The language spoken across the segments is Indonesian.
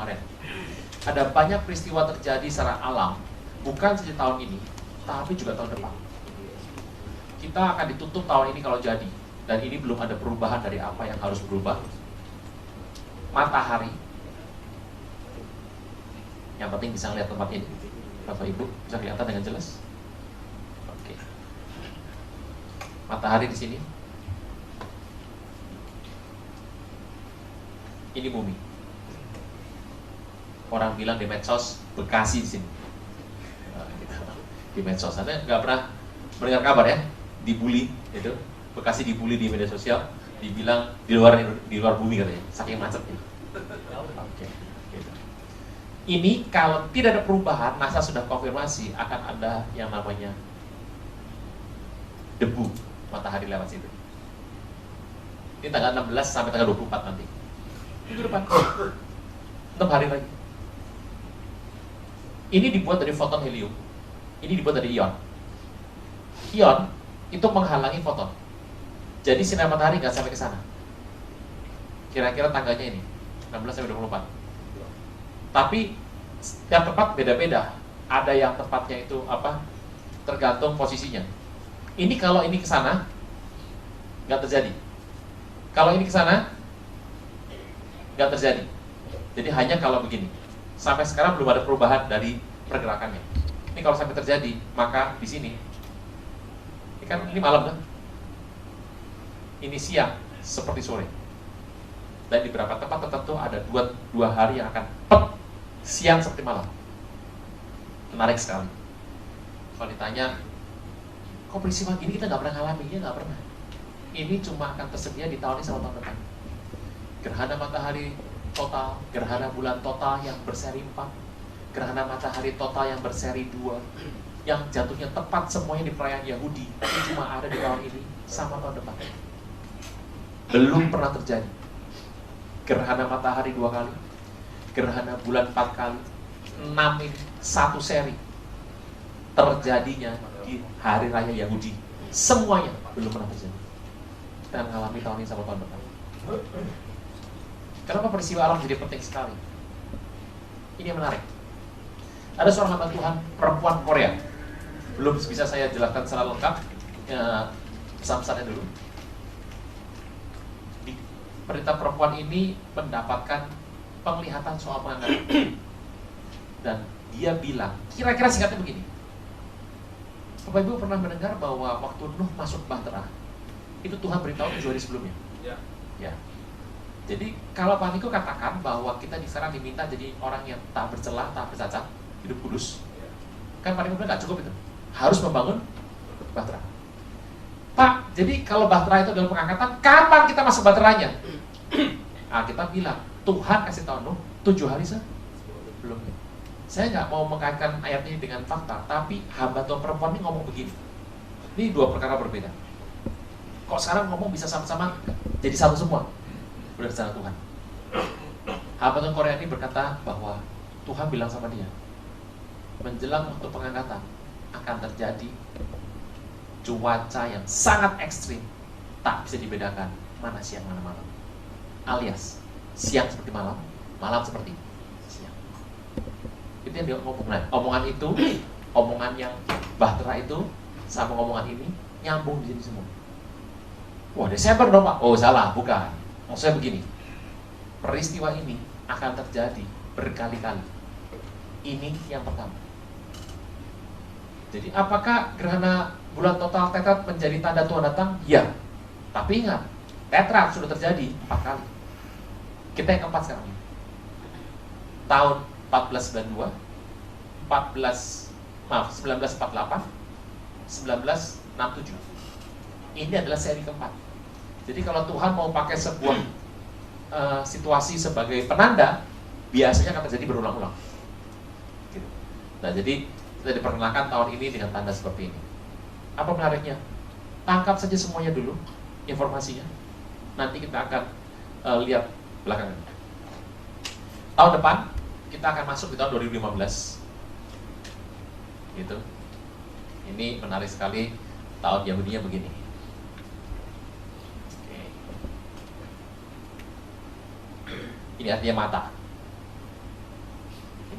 kemarin. Ada banyak peristiwa terjadi secara alam, bukan saja tahun ini, tapi juga tahun depan. Kita akan ditutup tahun ini kalau jadi, dan ini belum ada perubahan dari apa yang harus berubah. Matahari, yang penting bisa lihat tempat ini, Bapak Ibu, bisa kelihatan dengan jelas. Oke. Matahari di sini. Ini bumi. Orang bilang di medsos Bekasi di sini. Di medsos, Anda nggak pernah mendengar kabar ya? Dibully, itu Bekasi dibully di media sosial, dibilang di luar bumi katanya, saking macetnya. Oke. Gitu. Ini kalau tidak ada perubahan, NASA sudah konfirmasi akan ada yang namanya debu matahari lewat situ. Ini tanggal 16 sampai tanggal 24 nanti. Minggu depan. 6 hari lagi. Ini dibuat dari foton helium. Ini dibuat dari ion. Ion itu menghalangi foton. Jadi sinar matahari nggak sampai ke sana. Kira-kira tanggalnya ini 16 sampai 24. Tapi setiap tempat beda-beda. Ada yang tempatnya itu apa? Tergantung posisinya. Ini kalau ini ke sana nggak terjadi. Kalau ini ke sana nggak terjadi. Jadi hanya kalau begini. Sampai sekarang belum ada perubahan dari pergerakannya. Ini kalau sampai terjadi, maka di sini ini kan ini malam kan? Ini siang seperti sore. Dan di beberapa tempat tertentu ada dua hari yang akan siang seperti malam. Menarik sekali. Kalau ditanya, kok peristiwa gini kita nggak pernah ngalami? Ya nggak pernah. Ini cuma akan tersedia di tahun ini sama tahun depan. Gerhana matahari total, gerhana bulan total yang berseri 4, gerhana matahari total yang berseri 2, yang jatuhnya tepat semuanya di perayaan Yahudi, ini cuma ada di tahun ini sama tahun depan. Belum pernah terjadi. Gerhana matahari 2 kali, gerhana bulan 4 kali, 6 ini satu seri terjadinya di hari raya Yahudi. Semuanya belum pernah terjadi. Dan mengalami tahun ini sama tahun depan. Kenapa peristiwa alam jadi penting sekali? Ini yang menarik. Ada seorang hamba Tuhan, perempuan Korea. Belum bisa saya jelaskan secara lengkap. Pesan-pesannya dulu. Di Perintah perempuan ini mendapatkan penglihatan soal pengangkatan. Dan dia bilang, kira-kira singkatnya begini. Bapak Ibu pernah mendengar bahwa waktu Nuh masuk Bahtera, itu Tuhan beritahu 7 hari sebelumnya. Ya. Jadi kalau Pak Niko katakan bahwa kita sekarang diminta jadi orang yang tak bercelah, tak bercacat, hidup kudus, kan Pak Niko bilang nggak cukup itu, harus membangun Bahtera. Pak, jadi kalau Bahtera itu adalah pengangkatan, kapan kita masuk Bahteranya? Nah, kita bilang Tuhan kasih tahu Nuh 7 hari sebelumnya. Saya nggak mau mengaitkan ayat ini dengan fakta, tapi hamba Tuhan perempuan ini ngomong begini. Ini dua perkara berbeda. Kok sekarang ngomong bisa sama-sama jadi satu semua? Berdasarkan Tuhan. Hamba Tuhan Korea ini berkata bahwa Tuhan bilang sama dia, menjelang waktu pengangkatan akan terjadi cuaca yang sangat ekstrim, tak bisa dibedakan mana siang mana malam. Alias siang seperti malam, malam seperti siang. Itu yang dia ngomong. Nah, omongan itu, omongan yang Bahtera itu sama omongan ini nyambung di sini semua. Wah, Desember dong Pak? Oh salah, bukan. Maksudnya begini, peristiwa ini akan terjadi berkali-kali. Ini yang pertama. Jadi apakah gerhana bulan total tetrat menjadi tanda Tuhan datang? Ya. Tapi ingat, tetrat sudah terjadi 4 kali. Kita yang keempat sekarang. Tahun 1492, 1948, 1967. Ini adalah seri keempat. Jadi kalau Tuhan mau pakai sebuah situasi sebagai penanda, biasanya akan terjadi berulang-ulang. Gitu. Nah, jadi kita diperkenalkan tahun ini dengan tanda seperti ini. Apa menariknya? Tangkap saja semuanya dulu, informasinya. Nanti kita akan lihat belakangan. Tahun depan kita akan masuk di tahun 2015. Gitu. Ini menarik sekali, tahun Yahudinya begini. Ini artinya mata.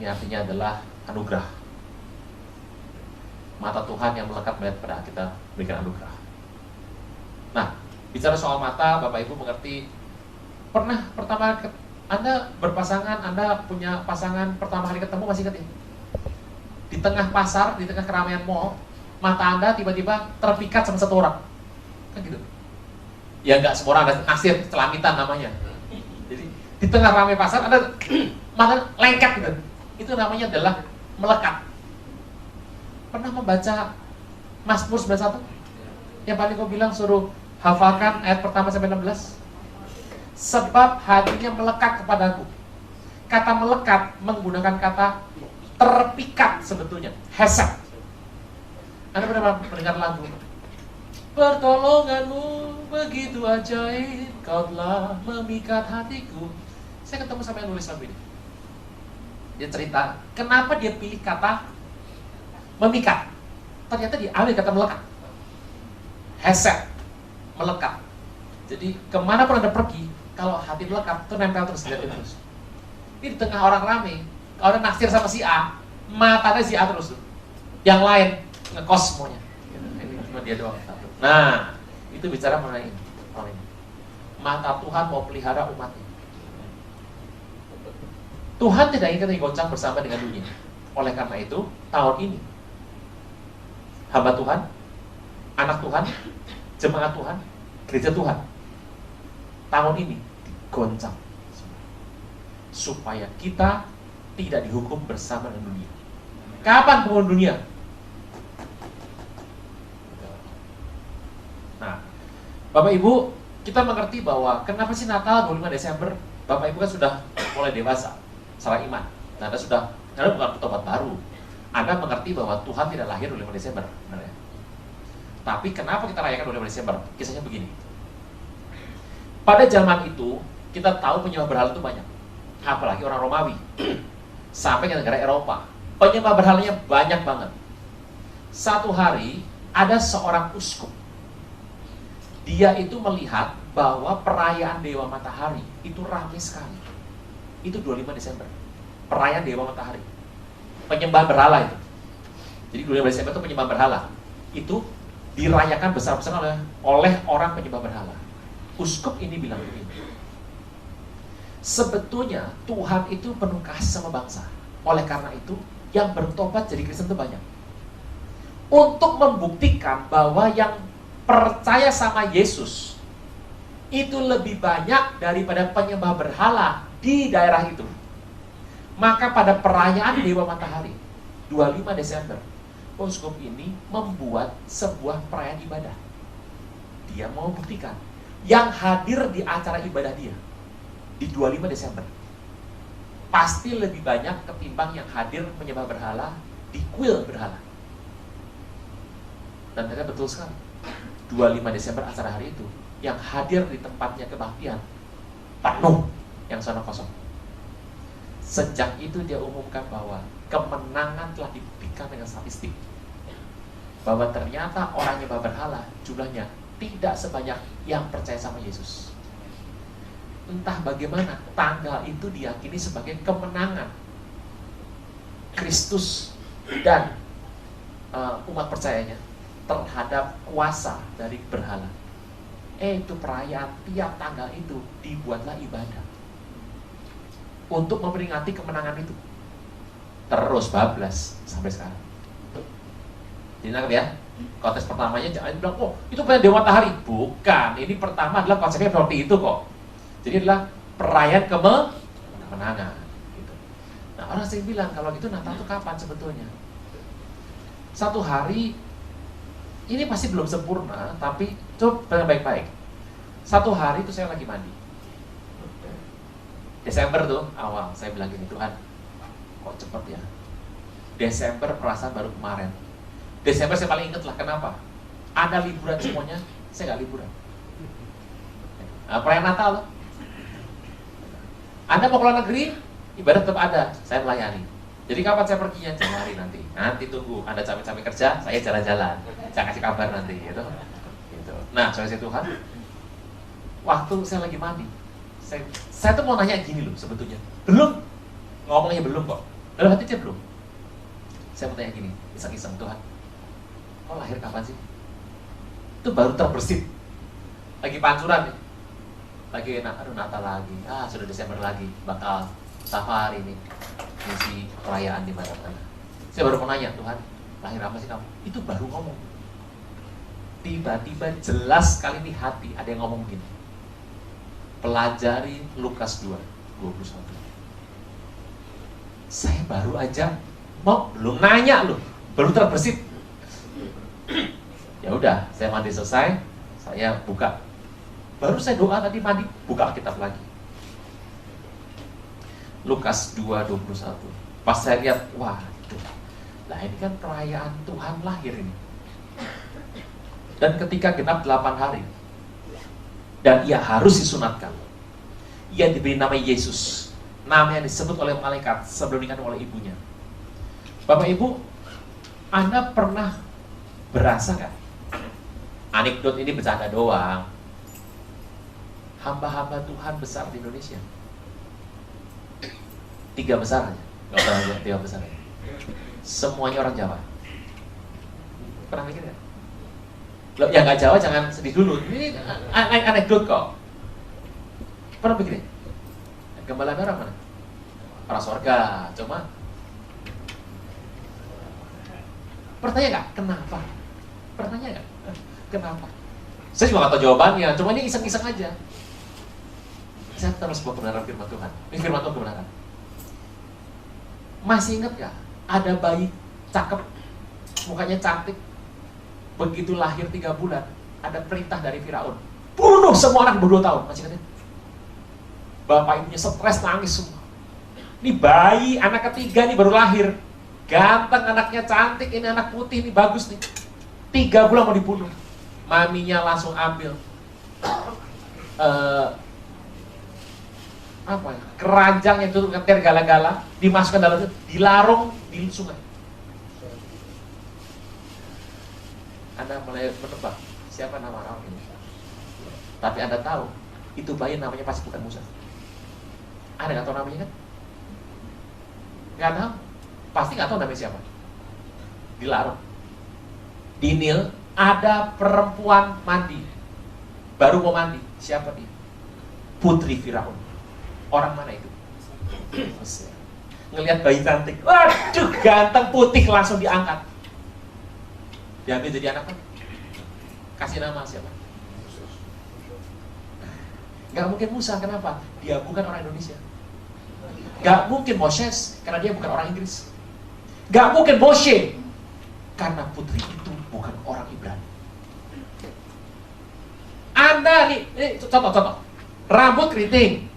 Ini artinya adalah anugerah. Mata Tuhan yang melekat melihat pada kita berikan anugerah. Nah, bicara soal mata, Bapak Ibu mengerti. Pernah Anda berpasangan, Anda punya pasangan pertama hari ketemu, masih ingat ya? Di tengah pasar, di tengah keramaian mall, mata Anda tiba-tiba terpikat sama satu orang. Kan gitu. Ya nggak semua orang, ada naksir, celamitan namanya. Jadi di tengah ramai pasar, Anda mata lengket gitu. Itu namanya adalah melekat. Pernah membaca Mazmur 91? Yang paling kau bilang suruh hafalkan ayat pertama sampai 16. Sebab hatinya melekat kepadaku. Kata melekat menggunakan kata terpikat sebetulnya, hesek. Anda pernah mendengar lagu pertolonganmu begitu ajaib, kau telah memikat hatiku. Saya ketemu sama yang nulis lagu ini. Dia cerita, kenapa dia pilih kata memikat. Ternyata dia ambil kata melekat. Hesek, melekat. Jadi kemana pun Anda pergi, kalau hati melekat, itu nempel terus, dilihatin terus. Ini di tengah orang ramai, kalau Anda naksir sama si A, matanya si A terus tuh. Yang lain ngekos semuanya. Ini cuma dia doang. Nah, itu bicara mengenai ini. Mata Tuhan mau pelihara umatnya. Tuhan tidak ingin kita goncang bersama dengan dunia. Oleh karena itu, tahun ini hamba Tuhan, anak Tuhan, jemaat Tuhan, gereja Tuhan, tahun ini digoncang supaya kita tidak dihukum bersama dengan dunia. Kapan penghuni dunia? Nah, Bapak Ibu, kita mengerti bahwa kenapa sih Natal 25 Desember? Bapak Ibu kan sudah mulai dewasa secara iman. Nah, Anda bukan petobat baru. Anda mengerti bahwa Tuhan tidak lahir 25 Desember, benar ya? Tapi kenapa kita rayakan 25 Desember? Kisahnya begini. Pada zaman itu, kita tahu penyembah berhala itu banyak. Apalagi orang Romawi. Sampai ke negara Eropa. Penyembah berhalanya banyak banget. Satu hari, ada seorang uskup. Dia itu melihat bahwa perayaan Dewa Matahari itu ramai sekali. Itu 25 Desember. Perayaan Dewa Matahari. Penyembah berhala itu. Jadi 25 Desember itu penyembah berhala. Itu dirayakan besar-besaran oleh orang penyembah berhala. Uskup ini bilang begini. Sebetulnya Tuhan itu penuh kasih sama bangsa. Oleh karena itu, yang bertobat jadi Kristen itu banyak. Untuk membuktikan bahwa yang percaya sama Yesus itu lebih banyak daripada penyembah berhala di daerah itu. Maka pada perayaan Dewa Matahari 25 Desember, uskup ini membuat sebuah perayaan ibadah. Dia mau buktikan yang hadir di acara ibadah dia di 25 Desember pasti lebih banyak ketimbang yang hadir menyembah berhala di kuil berhala. Dan ternyata betul sekali. 25 Desember acara hari itu, yang hadir di tempatnya kebaktian penuh, yang sana kosong. Sejak itu dia umumkan bahwa kemenangan telah dibuktikan dengan statistik. Bahwa ternyata orang yang berhala jumlahnya tidak sebanyak yang percaya sama Yesus. Entah bagaimana tanggal itu diyakini sebagai kemenangan Kristus dan umat percayanya terhadap kuasa dari berhala. Itu perayaan tiap tanggal itu dibuatlah ibadah untuk memperingati kemenangan itu. Terus bablas sampai sekarang. Jadi nangkep ya? Konteks pertamanya jangan bilang, oh itu punya Dewa Matahari. Bukan, ini pertama adalah konsepnya seperti itu kok. Jadi adalah perayaan kemenangan gitu. Nah orang sering bilang, kalau gitu Natal itu kapan sebetulnya? Satu hari, ini pasti belum sempurna, tapi coba baik-baik. Satu hari itu saya lagi mandi. Desember tuh awal, saya bilang gini, Tuhan kok cepet ya. Desember perasaan baru kemarin. Desember saya paling inget lah, kenapa? Ada liburan semuanya, saya gak liburan. Nah, perayaan Natal loh. Anda mau keluar negeri, ibadah tetap ada, saya melayani. Jadi kapan saya perginya? Januari nanti. Nanti tunggu, Anda capek-capek kerja, saya jalan-jalan. Saya kasih kabar nanti, gitu. Nah, saya Tuhan, waktu saya lagi mandi, saya tuh mau nanya gini loh sebetulnya. Ngomongnya belum kok. Dalam hati dia belum. Saya mau tanya gini, iseng-iseng, Tuhan, kau lahir kapan sih? Itu baru terbersit. Lagi pancuran nih. Lagi Natal lagi. Sudah Desember lagi. Bakal safari nih. Misi perayaan di mana-mana. Saya baru mau nanya, Tuhan, lahir apa sih kamu? Itu baru ngomong. Tiba-tiba jelas sekali di hati ada yang ngomong gini. Pelajari Lukas 2:21. Saya baru aja belum nanya loh, baru terbersit. Ya udah, saya mandi selesai, saya buka. Baru saya doa tadi mandi, buka Alkitab lagi. Lukas 2:21. Pas saya lihat, waduh, lah ini kan perayaan Tuhan lahir ini. Dan ketika genap 8 hari, dan ia harus disunatkan, ia diberi nama Yesus, nama yang disebut oleh malaikat sebelum dikandung oleh ibunya. Bapak Ibu, Anda pernah berasa kan? Anekdot ini bercanda doang. Hamba-hamba Tuhan besar di Indonesia 3 besar aja. Gak usah aja 3 besar aja. Semuanya orang Jawa. Pernah mikir gak? Loh, yang gak Jawa jangan sedih dulu. Ini anekdot kok. Pernah pikir? Gembala merah mana? Orang surga. Cuma pertanyaan gak? Kenapa? Pertanyaan gak? Kenapa? Saya juga gak tahu jawabannya. Cuma ini iseng-iseng aja. Saya terus sebuah kebenaran firman Tuhan. Ini firman Tuhan kebenaran. Masih ingat gak? Ada bayi cakep, mukanya cantik. Begitu lahir 3 bulan, ada perintah dari Firaun, bunuh semua anak bawah 2 tahun. Masih ingat ya? Bapak ibunya stres, nangis semua. Ini bayi, anak ketiga nih baru lahir. Ganteng, anaknya cantik, ini anak putih, ini bagus nih. 3 bulan mau dibunuh. Maminya langsung ambil keranjang yang tutup dengan gala-gala, dimasukkan dalam itu, dilarung di sungai. Anda mulai menebak siapa nama orang ini. Tapi Anda tahu, itu bayi namanya pasti bukan Musa. Anda nggak tahu namanya kan? Nggak tahu, pasti nggak tahu namanya siapa. Dilarung. Di Nil ada perempuan mandi, baru mau mandi. Siapa dia? Putri Firaun. Orang mana itu? Ngelihat bayi cantik, waduh ganteng putih, langsung diangkat. Diambil jadi anak kan? Kasih nama siapa? Gak mungkin Musa, kenapa? Dia bukan orang Indonesia. Gak mungkin Moses, karena dia bukan orang Inggris. Gak mungkin Moshe, karena putri itu bukan orang Ibrani. Anda nih, contoh. Rambut keriting,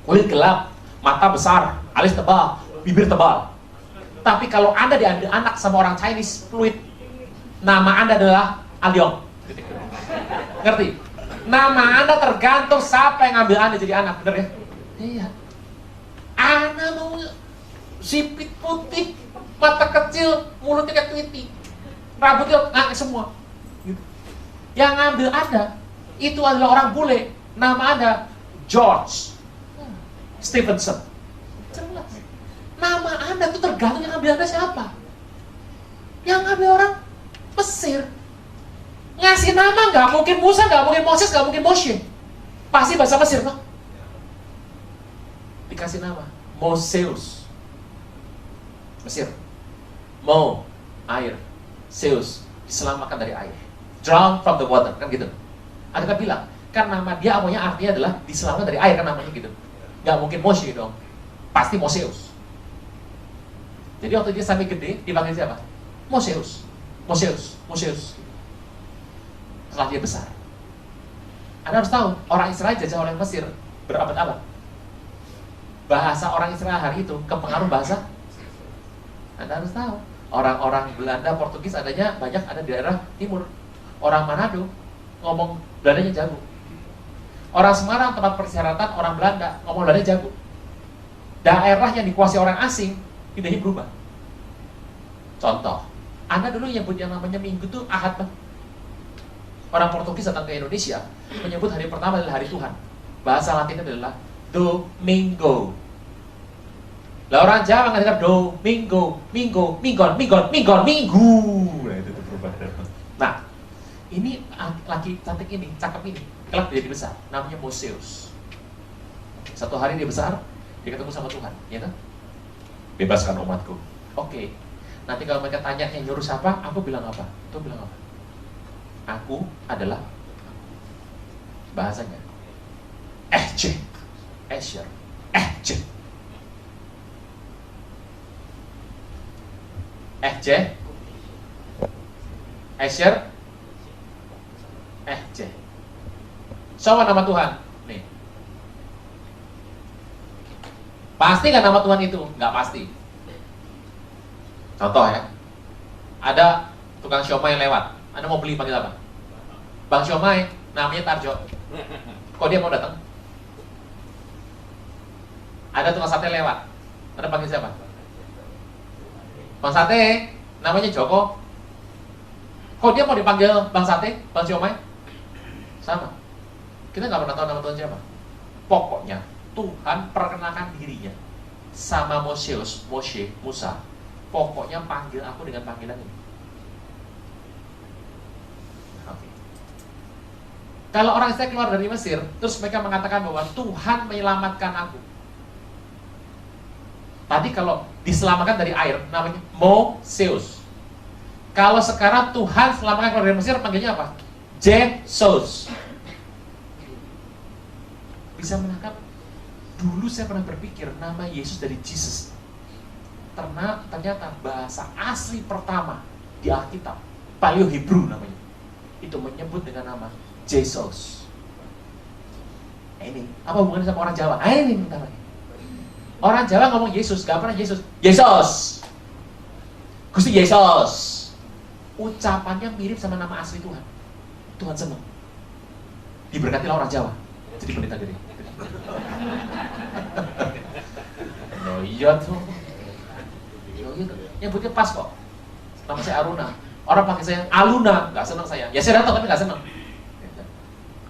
kulit gelap, mata besar, alis tebal, bibir tebal. Tapi kalau Anda diambil anak sama orang Chinese fluid, nama Anda adalah Aliong. Ngerti? Nama Anda tergantung siapa yang ngambil Anda jadi anak, bener ya? Iya. Anda mau sipit putih, mata kecil, mulutnya kayak tweety, rambutnya semua. Gitu. Yang ngambil Anda itu adalah orang bule. Nama Anda George Stevenson. Jelas. Nama Anda itu tergantung yang ngambil Anda siapa. Yang ngambil orang Mesir. Ngasih nama nggak mungkin Musa, nggak mungkin Moses, nggak mungkin Moshe. Pasti bahasa Mesir, no? Dikasih nama Moseus. Mesir. Mo, air. Zeus, diselamatkan dari air. Drown from the water, kan gitu. Ada kan bilang, kan nama dia awalnya artinya adalah diselamatkan dari air, kan namanya gitu. Nggak mungkin Moshe dong. Pasti Moseus. Jadi waktu dia sampai gede, dipanggil siapa? Moseus. Setelah dia besar. Anda harus tahu, orang Israel jajah oleh Mesir berabad-abad. Bahasa orang Israel hari itu kepengaruh bahasa. Anda harus tahu, orang-orang Belanda, Portugis adanya banyak ada di daerah timur. Orang Manado ngomong Belandanya jago. Orang Semarang tempat persyaratan orang Belanda ngomong Belanda jago. Daerah yang dikuasai orang asing lidahnya berubah. Contoh, Anda dulu nyebut yang namanya Minggu itu Ahad. Orang Portugis datang ke Indonesia menyebut hari pertama adalah hari Tuhan. Bahasa Latinnya adalah Domingo. Lah orang Jawa nggak dengar Domingo, Minggo, Minggon, Minggon, Minggon, Minggu. Nah, itu perubahan. Nah, ini laki cantik ini, cakep ini, kelak dia jadi besar, namanya Moseus. Satu hari dia besar, dia ketemu sama Tuhan, ya kan? Bebaskan umatku. Oke. Nanti kalau mereka tanya yang nyuruh siapa, aku bilang apa? Tuh bilang apa? Aku adalah bahasanya. Asher. Sama nama Tuhan. Nih. Pasti nggak nama Tuhan itu? Nggak pasti. Contoh ya. Ada tukang siomay lewat. Anda mau beli panggil apa? Bang Siomay, namanya Tarjo. Kok dia mau datang? Ada tukang sate lewat. Anda panggil siapa? Bang Sate, namanya Joko. Kok dia mau dipanggil Bang Sate, Bang Siomay? Sama. Kita nggak pernah tahu nama Tuhan siapa. Pokoknya Tuhan perkenalkan dirinya sama Mose, Musa. Pokoknya panggil aku dengan panggilan ini. Oke. Kalau orang Israel keluar dari Mesir, terus mereka mengatakan bahwa Tuhan menyelamatkan aku. Tadi kalau diselamatkan dari air, namanya Moseus. Kalau sekarang Tuhan selamatkan keluar dari Mesir, panggilnya apa? Jesus. Bisa menangkap? Dulu saya pernah berpikir nama Yesus dari Jesus. Ternyata bahasa asli pertama di Alkitab, Paleo Hebrew namanya, itu menyebut dengan nama Jesus. Ini apa hubungannya sama orang Jawa? Ini bentar lagi. Orang Jawa ngomong Yesus, gak pernah Yesus. Yesus, Gusti Yesus. Ucapannya mirip sama nama asli Tuhan. Tuhan senang. Diberkatilah orang Jawa. Jadi pendeta gede. Oh iya tuh. Nyebutnya pas kok. Nama saya Aruna. Orang pakai saya Aluna, nggak senang saya. Ya saya datang tapi nggak senang.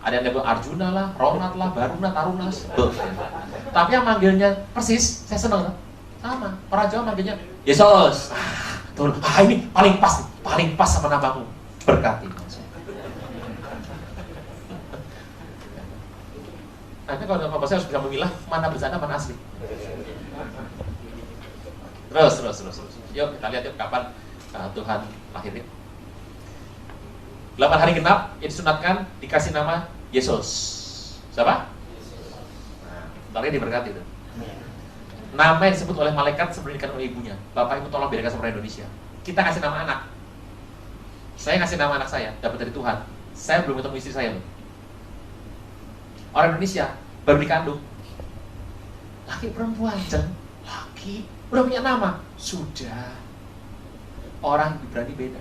Ada yang nyebut Arjuna lah, Ronat lah, Baruna, Tarunas. Tapi yang manggilnya persis, saya senang. Sama. Orang Jawa manggilnya Yesus. Tuh, ini paling pas sama namamu. Berkati. Nanti kalau dalam bahasa harus bisa memilah mana bersama mana asli. Terus. Yuk kita lihat yuk kapan Tuhan lahir. 8 hari genap, disunatkan, dikasih nama Yesus. Siapa? Nah, bentar lagi diberkati itu. Nama yang disebut oleh malaikat sebelum dikasih oleh ibunya. Bapak ibu tolong bedakan sama Indonesia. Kita kasih nama anak. Saya ngasih nama anak saya, dapat dari Tuhan. Saya belum ketemu istri saya loh. Orang Indonesia baru dikandung. Laki perempuan, laki udah punya nama. Sudah. Orang Ibrani beda.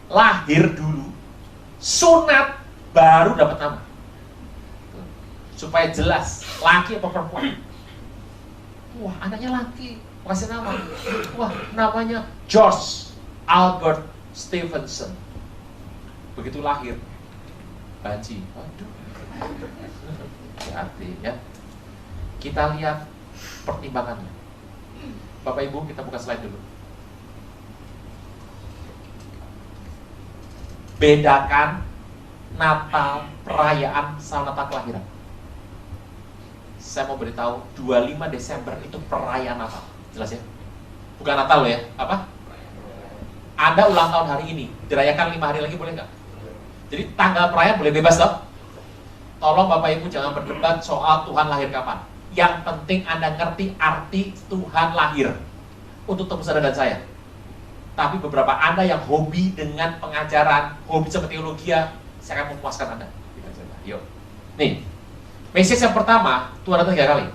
Lahir dulu, sunat, baru dapat nama. Supaya jelas, laki apa perempuan. Wah, anaknya laki, kasih nama. Wah, namanya George Albert Stevenson. Begitu lahir, banci. Waduh. Hati ya. Kita lihat pertimbangannya. Bapak Ibu, kita buka slide dulu. Bedakan Natal, perayaan sama Natal kelahiran. Saya mau beritahu, 25 Desember itu perayaan Natal. Jelas ya? Bukan Natal loh ya. Apa? Anda ulang tahun hari ini, dirayakan 5 hari lagi boleh nggak? Jadi tanggal perayaan boleh bebas loh. Tolong Bapak Ibu jangan berdebat soal Tuhan lahir kapan. Yang penting Anda ngerti arti Tuhan lahir untuk tembus Anda dan saya. Tapi beberapa Anda yang hobi dengan pengajaran, hobi sama teologi, saya akan memuaskan Anda. Yuk. Nih, message yang pertama, Tuhan datang 3 kali.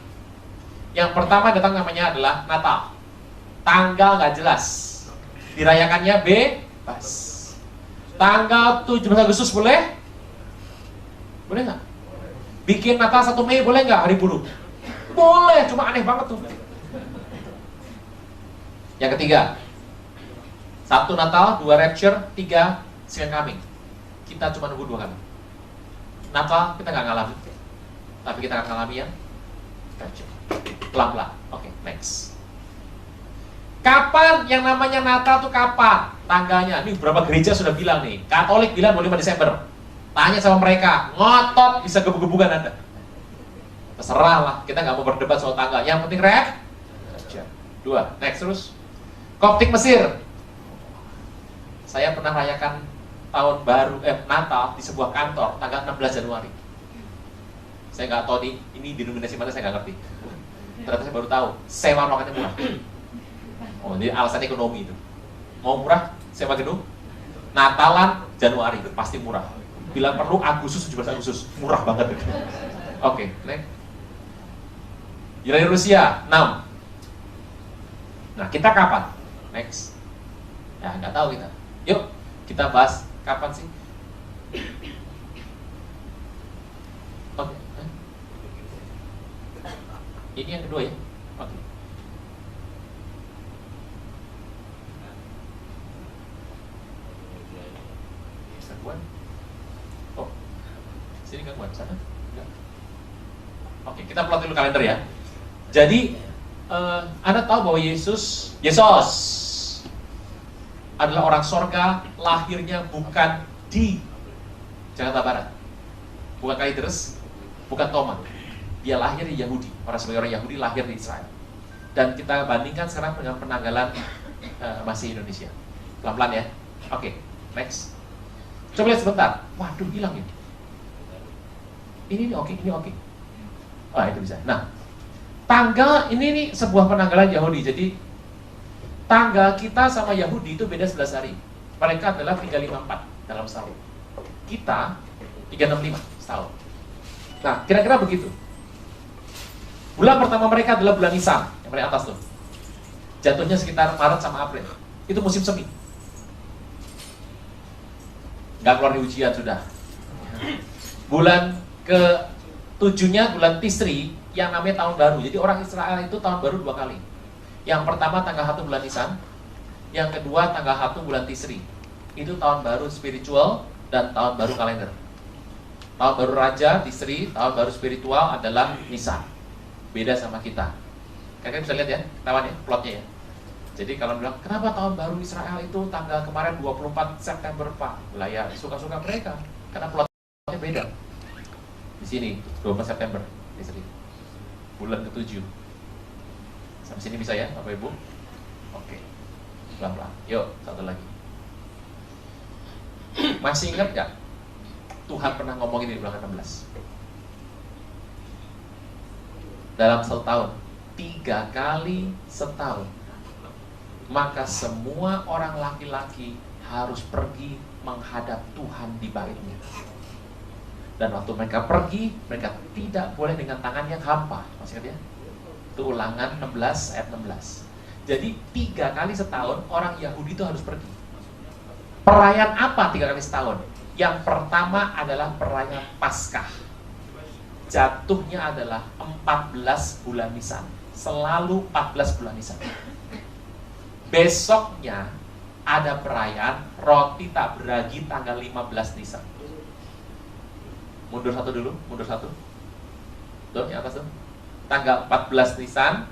Yang pertama datang namanya adalah Natal. Tanggal nggak jelas. Dirayakannya bebas. Tanggal 17 Agustus boleh? Boleh nggak? Bikin Natal 1 Mei boleh nggak hari buruh? Boleh, cuma aneh banget tuh. Yang ketiga, 1 Natal, 2 Rapture, 3 Second Coming. Kita cuma nunggu 2 kali. Natal kita nggak ngalami, tapi kita akan ngalami yang Rapture. Pelan-pelan. Oke, next. kapan yang namanya Natal tuh kapan? Tanggalnya. Ini beberapa gereja sudah bilang nih. Katolik bilang 25 Desember. Tanya sama mereka, ngotot bisa gebuk-gebukan Anda. Terserah lah, kita nggak mau berdebat soal tanggal. Yang penting rep. 2, next terus. Koptik Mesir. Saya pernah rayakan tahun baru, Natal di sebuah kantor tanggal 16 Januari. Saya nggak tahu ini denominasi mana, saya nggak ngerti. Ternyata saya baru tahu, sewa ruangannya murah. Oh, ini alasan ekonomi itu. Mau murah, sewa gedung. Natalan Januari, pasti murah. Bila perlu Agustus, 17 Agustus, murah banget. Oke, next. Di Rusia, 6. Nah, kita kapan? Next. Ya, nggak tahu kita. Yuk, kita bahas kapan sih? Oke. Ini yang kedua ya? Oke. Gangguan? Oh, sini gangguan, sana? Enggak. Oke, kita plot dulu kalender ya. Jadi, Anda tahu bahwa Yesus adalah orang sorga, lahirnya bukan di Jakarta Barat, bukan Kalideres, bukan Toma. Dia lahir di Yahudi, sebagai orang Yahudi lahir di Israel. Dan kita bandingkan sekarang dengan penanggalan masih Indonesia. Pelan-pelan ya. Oke, next. Coba lihat sebentar. Waduh, hilang ya. Ini oke. Oh, itu bisa. Nah, tanggal ini nih sebuah penanggalan Yahudi. Jadi tanggal kita sama Yahudi itu beda 11 hari. Mereka adalah 354 dalam setahun. Kita 365 setahun. Nah, kira-kira begitu. Bulan pertama mereka adalah bulan Nisan, yang paling atas tuh. Jatuhnya sekitar Maret sama April. Itu musim semi. Nggak keluar di ujian sudah. Bulan ke-7-nya bulan Tisri, yang namanya tahun baru. Jadi orang Israel itu tahun baru 2 kali. Yang pertama tanggal 1 bulan Nisan, yang kedua tanggal 1 bulan Tisri. Itu tahun baru spiritual dan tahun baru kalender. Tahun baru Raja, Tisri, tahun baru spiritual adalah Nisan. Beda sama kita. Kalian bisa lihat ya, ketahuan ya, plotnya ya. Jadi kalau bilang, kenapa tahun baru Israel itu tanggal kemarin 24 September Pak? Lah ya, suka-suka mereka. Karena plotnya beda. Di sini, 24 September, Tisri. Bulan ke-7. Sampai sini bisa ya, Bapak Ibu? Oke. Pelan-pelan. Yuk, satu lagi. Masih ingat gak? Tuhan pernah ngomongin di ulangan 16. Dalam setahun, 3 kali setahun, maka semua orang laki-laki harus pergi menghadap Tuhan di baitnya. Dan waktu mereka pergi, mereka tidak boleh dengan tangan yang hampa. Masih ingat ya? Itu ulangan 16 ayat 16. Jadi 3 kali setahun orang Yahudi itu harus pergi. Perayaan apa 3 kali setahun? Yang pertama adalah perayaan Paskah. Jatuhnya adalah 14 bulan Nisan. Selalu 14 bulan Nisan. Besoknya ada perayaan roti tak beragi tanggal 15 Nisan. Mundur satu dulu, mundur satu. Tuh, yang atas tuh. Tanggal 14 Nisan,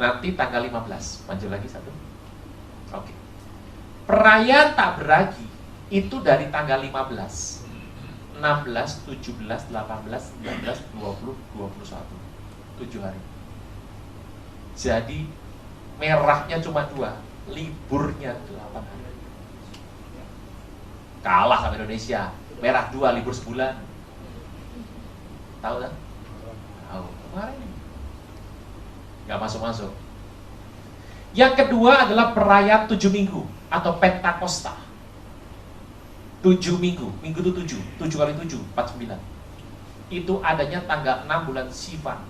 nanti tanggal 15. Maju lagi satu. Oke. Perayaan tak beragi itu dari tanggal 15, 16, 17, 18, 19, 20, 21. 7 hari. Jadi merahnya cuma 2, liburnya 8 hari. Kalah sama Indonesia. Merah 2, libur sebulan. Tahu kan? Tahu. Kemarin nggak masuk-masuk. Yang kedua adalah perayaan 7 minggu atau Pentakosta. 7 minggu. Minggu itu 7. 7 kali 7, 49. Itu adanya tanggal 6 bulan Sivan.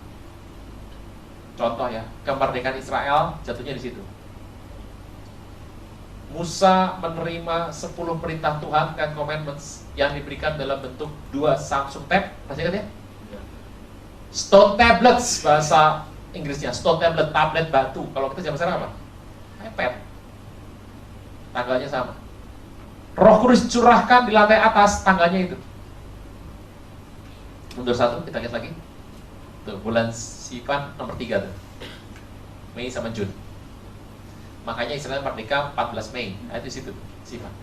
Contoh ya, kemerdekaan Israel jatuhnya di situ. Musa menerima 10 perintah Tuhan, 10 commandments, yang diberikan dalam bentuk 2 Samsung Tab. Masih ingat ya? Stone tablets bahasa Inggrisnya. Stone tablet, tablet batu. Kalau kita zaman sekarang apa? iPad. Tanggalnya sama. Roh Kudus curahkan di lantai atas, tanggalnya itu. Mundur satu, kita lihat lagi. Tuh, bulan Sivan nomor 3 tuh. Mei sama Jun. Makanya Israel merdeka 14 Mei. Nah, itu situ, Sivan.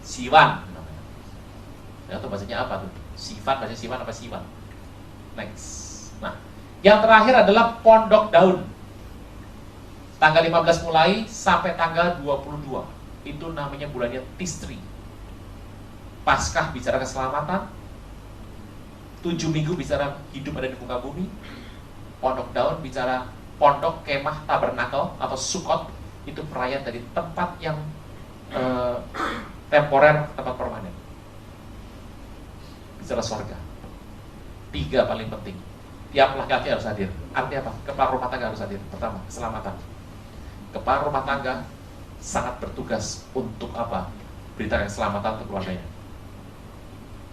Siwan namanya. Ya, itu bahasanya apa tuh? Sivan, bahasa Siwan apa Siwan? Next. Nah, yang terakhir adalah Pondok Daun. Tanggal 15 mulai sampai tanggal 22. Itu namanya bulannya Tishri. Paskah bicara keselamatan. 7 minggu bicara hidup ada di muka bumi. Pondok Daun bicara pondok, kemah, tabernakel atau Sukot. Itu perayaan dari tempat yang temporer, tempat permanen. Bicara sorga. 3 paling penting. Tiap laki-laki harus hadir. Artinya apa? Kepala rumah tangga harus hadir. Pertama, keselamatan. Kepala rumah tangga sangat bertugas untuk apa? Beritakan keselamatan untuk keluarganya.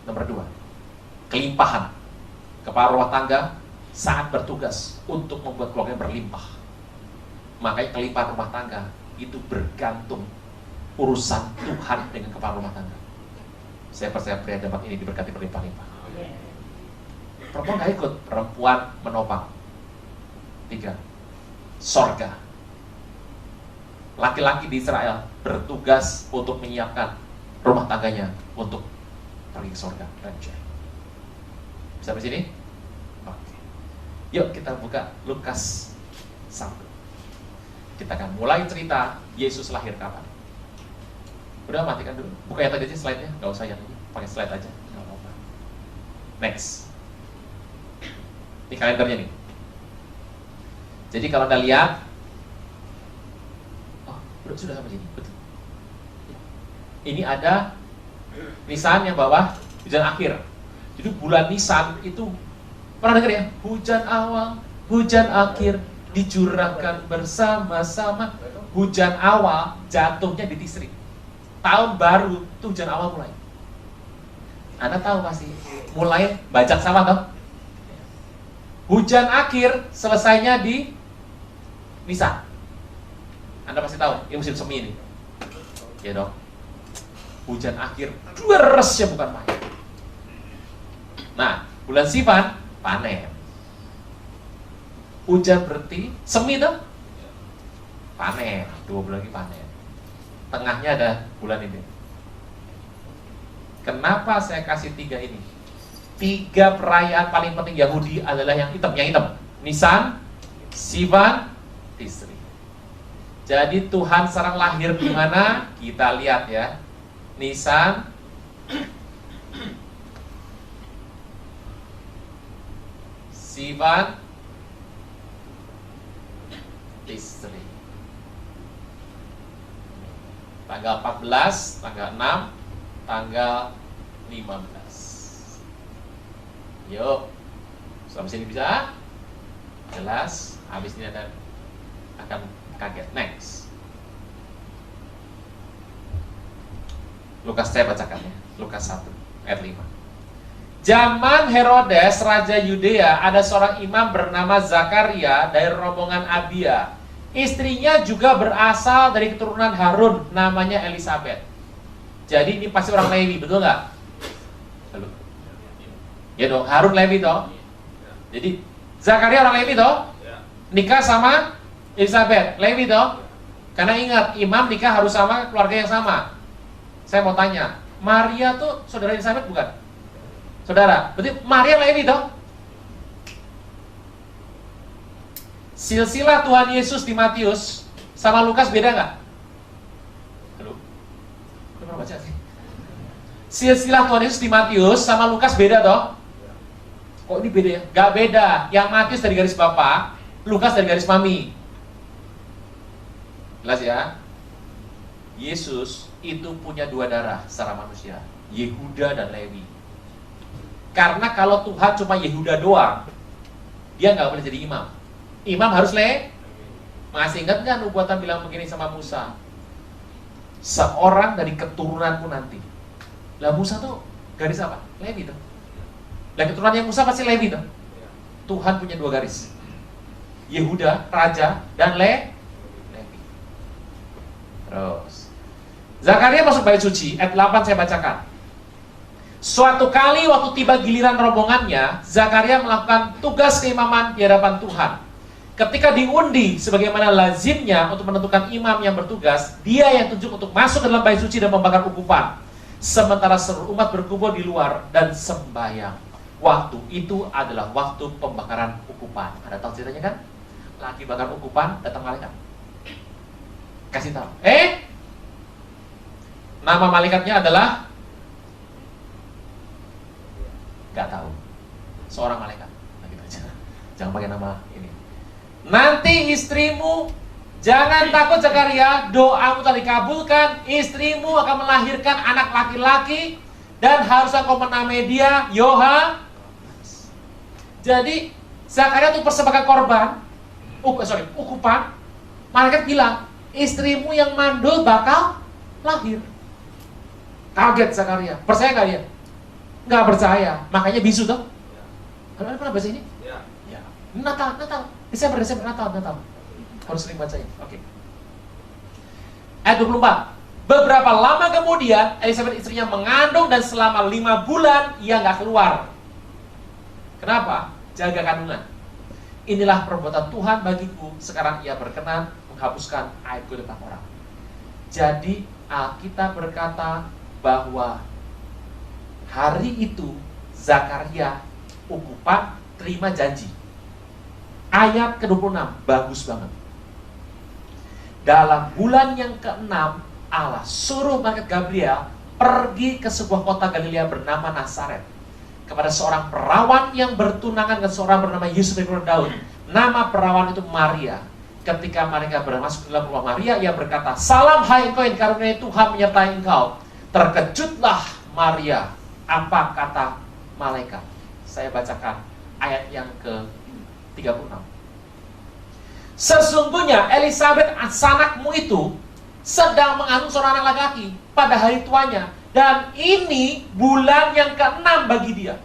Nomor 2, kelimpahan. Kepala rumah tangga sangat bertugas untuk membuat keluarganya berlimpah. Makanya kelimpahan rumah tangga itu bergantung urusan Tuhan dengan kepala rumah tangga. Saya percaya pria dapat ini diberkati berlimpah-limpah. Perempuan gak ikut, perempuan menopang. 3, sorga. Laki-laki di Israel bertugas untuk menyiapkan rumah tangganya untuk pergi ke sorga. Bisa sampai sini? Oke. Yuk kita buka Lukas 1. Kita akan mulai cerita Yesus lahir kapan. Udah, matikan dulu. Buka yang tadi aja slide-nya, gak usah yang ini, pakai slide aja. Gak apa-apa. Next. Ini kalendernya nih. Jadi kalau Anda lihat, sudah sampai sini, betul. Ini ada Nisan yang bawah, hujan akhir. Jadi bulan Nisan itu pernah dengar ya? Hujan awal, hujan akhir dicurahkan bersama-sama. Hujan awal jatuhnya di Tishri. Tahun baru itu hujan awal mulai. Anda tahu pasti, mulai bajak sawah toh? Hujan akhir selesainya di Nisan. Anda pasti tahu, ini musim semi ini. Ya dong. Hujan akhir, deresnya bukan main. Nah, bulan Sivan, panen. Hujan berhenti, semi dong? Panen, 2 bulan lagi panen. Tengahnya ada bulan ini. Kenapa saya kasih 3 ini? 3 perayaan paling penting Yahudi adalah yang hitam. Nisan, Sivan, Tishri. Jadi Tuhan sekarang lahir di mana? Kita lihat ya. Nisan, Sivan, Tishri. Tanggal 14, tanggal 6, tanggal 15. Yuk. Sampai sini bisa? Jelas? Habis ini ada akan kaget. Next. Lukas, saya bacakan ya. Lukas 1 ayat 5. Zaman Herodes raja Yudea, ada seorang imam bernama Zakaria dari rombongan Abia. Istrinya juga berasal dari keturunan Harun, namanya Elisabeth. Jadi ini pasti orang Lewi, betul nggak? Halo. Ya dong, Harun Lewi toh. Jadi Zakaria orang Lewi toh. Nikah sama Elisabeth, Lewi toh. Karena ingat, imam nikah harus sama keluarga yang sama. Saya mau tanya, Maria tuh saudara Elisabeth bukan? Saudara, berarti Maria Lewi toh? Silsilah Tuhan Yesus di Matius sama Lukas beda nggak? Halo? Udah pernah baca sih? Silsilah Tuhan Yesus di Matius sama Lukas beda toh? Kok ini beda ya? Gak beda. Yang Matius dari garis bapak, Lukas dari garis mami. Jelas ya? Yesus itu punya 2 darah secara manusia, Yehuda dan Lewi. Karena kalau Tuhan cuma Yehuda doang, dia nggak boleh jadi imam. Imam harus Masih ingat nggak nubuatan bilang begini sama Musa? Seorang dari keturunanku nanti. Lah Musa tuh garis apa? Lewi tuh. Dan keturunannya Musa pasti Lewi tuh. Tuhan punya 2 garis, Yehuda, raja, dan Lewi. Terus Zakaria masuk bait suci, ayat 8 saya bacakan. Suatu kali waktu tiba giliran rombongannya, Zakaria melakukan tugas keimaman di hadapan Tuhan. Ketika diundi sebagaimana lazimnya untuk menentukan imam yang bertugas, dia yang tunjuk untuk masuk ke dalam bait suci dan membakar ukupan. Sementara seluruh umat berkumpul di luar dan sembahyang. Waktu itu adalah waktu pembakaran ukupan. Ada tahu ceritanya kan? Lagi bakar ukupan, datang malaikat. Kasih tahu. Nama malaikatnya adalah nggak tahu. Seorang malaikat. Nah, gitu aja. Jangan pakai nama ini. Nanti istrimu, jangan takut Zakaria, doamu telah dikabulkan. Istrimu akan melahirkan anak laki-laki dan harus engkau menamai dia Yohanes. Jadi Zakaria untuk persembahkan korban, ukupan. Malaikat bilang, istrimu yang mandul bakal lahir. Kaget Zakaria. Percaya nggak dia? Nggak percaya. Makanya bisu tuh. Kalian pernah baca ini? Ya. Natal. Desember, Natal. Harus sering bacain. Oke. Ayat 24. Beberapa lama kemudian, Elizabeth istrinya mengandung dan selama 5 bulan ia nggak keluar. Kenapa? Jaga kandungan. Inilah perbuatan Tuhan bagiku. Sekarang ia berkenan menghapuskan aibku depan orang. Jadi Alkitab berkata bahwa hari itu Zakaria ukupan terima janji. Ayat ke-26 bagus banget. Dalam bulan yang ke-6 Allah suruh malaikat Gabriel pergi ke sebuah kota Galilea bernama Nazaret kepada seorang perawan yang bertunangan dengan seorang bernama Yusuf bin Daud. Nama perawan itu Maria. Ketika mereka masuk ke dalam rumah Maria, ia berkata, "Salam hai engkau yang dikaruniai Tuhan menyertai engkau." Terkejutlah Maria. Apa kata malaikat? Saya bacakan ayat yang ke-36. Sesungguhnya Elizabeth sanakmu itu sedang mengandung seorang anak laki-laki pada hari tuanya, dan ini bulan yang ke-6 bagi dia.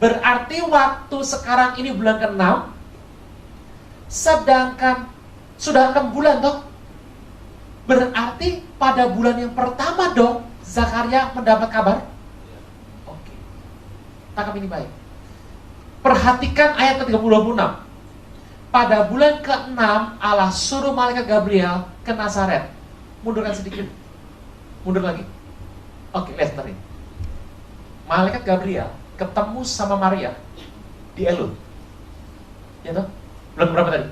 Berarti waktu sekarang ini bulan ke-6, sedangkan sudah 6 bulan toh. Berarti pada bulan yang pertama dong Zakaria mendapat kabar. Oke. Tangkap ini baik. Perhatikan ayat ke-36. Pada bulan ke-6 Allah suruh malaikat Gabriel ke Nazaret. Mundurkan sedikit. Mundur lagi. Oke, lihat bentar ini. Malaikat Gabriel ketemu sama Maria di Elul. Ya toh? Bulan berapa tadi?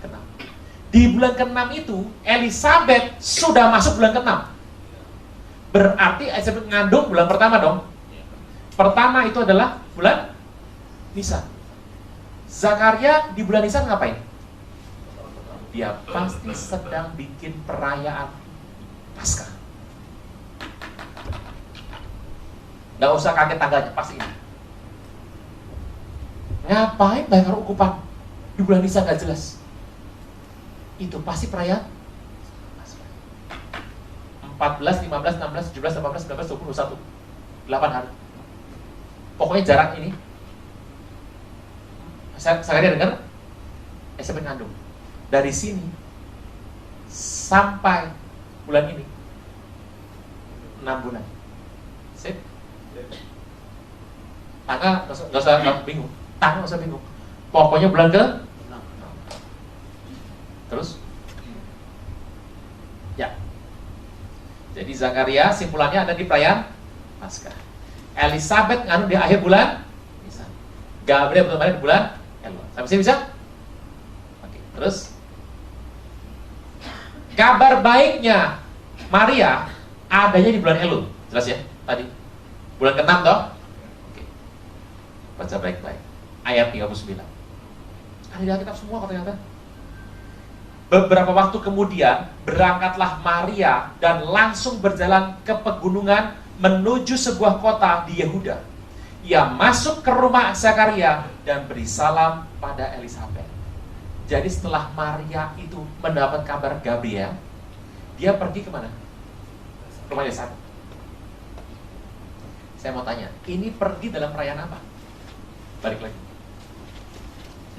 Ke-6. Di bulan ke-6 itu Elizabeth sudah masuk bulan ke-6. Berarti Elizabeth mengandung bulan pertama dong. Pertama itu adalah bulan Nisan. Zakaria di bulan Nisan ngapain? Dia pasti sedang bikin perayaan Paskah. Nggak usah kaget tanggalnya, pasti ini. Ngapain bayar ukupan di bulan Nisan nggak jelas? Itu pasti perayaan 14, 15, 16, 17, 18, 19, 20, 21 8 hari. Pokoknya jarak ini. Saya dengar Elizabeth ngandung. Dari sini sampai bulan ini 6 bulan. Sip? Tanggal nggak usah bingung. Tanggal nggak usah bingung. Pokoknya bulan ke 6. Terus? Ya. Jadi Zakaria simpulannya ada di perayaan Paskah. Elizabeth ngandung di akhir bulan Nisan. Gabriel kemarin di bulan Elul. Sampai sini bisa? Oke. Terus kabar baiknya Maria adanya di bulan Elul. Jelas ya? Tadi bulan ke-6 toh? Oke. Baca baik-baik. Ayat 39. Ada di Alkitab semua kok ternyata. Beberapa waktu kemudian berangkatlah Maria dan langsung berjalan ke pegunungan menuju sebuah kota di Yehuda. Ia masuk ke rumah Zakaria dan beri salam pada Elizabeth. Jadi setelah Maria itu mendapat kabar Gabriel, dia pergi kemana? Rumah Elizabeth. Saya mau tanya, ini pergi dalam perayaan apa? Balik lagi.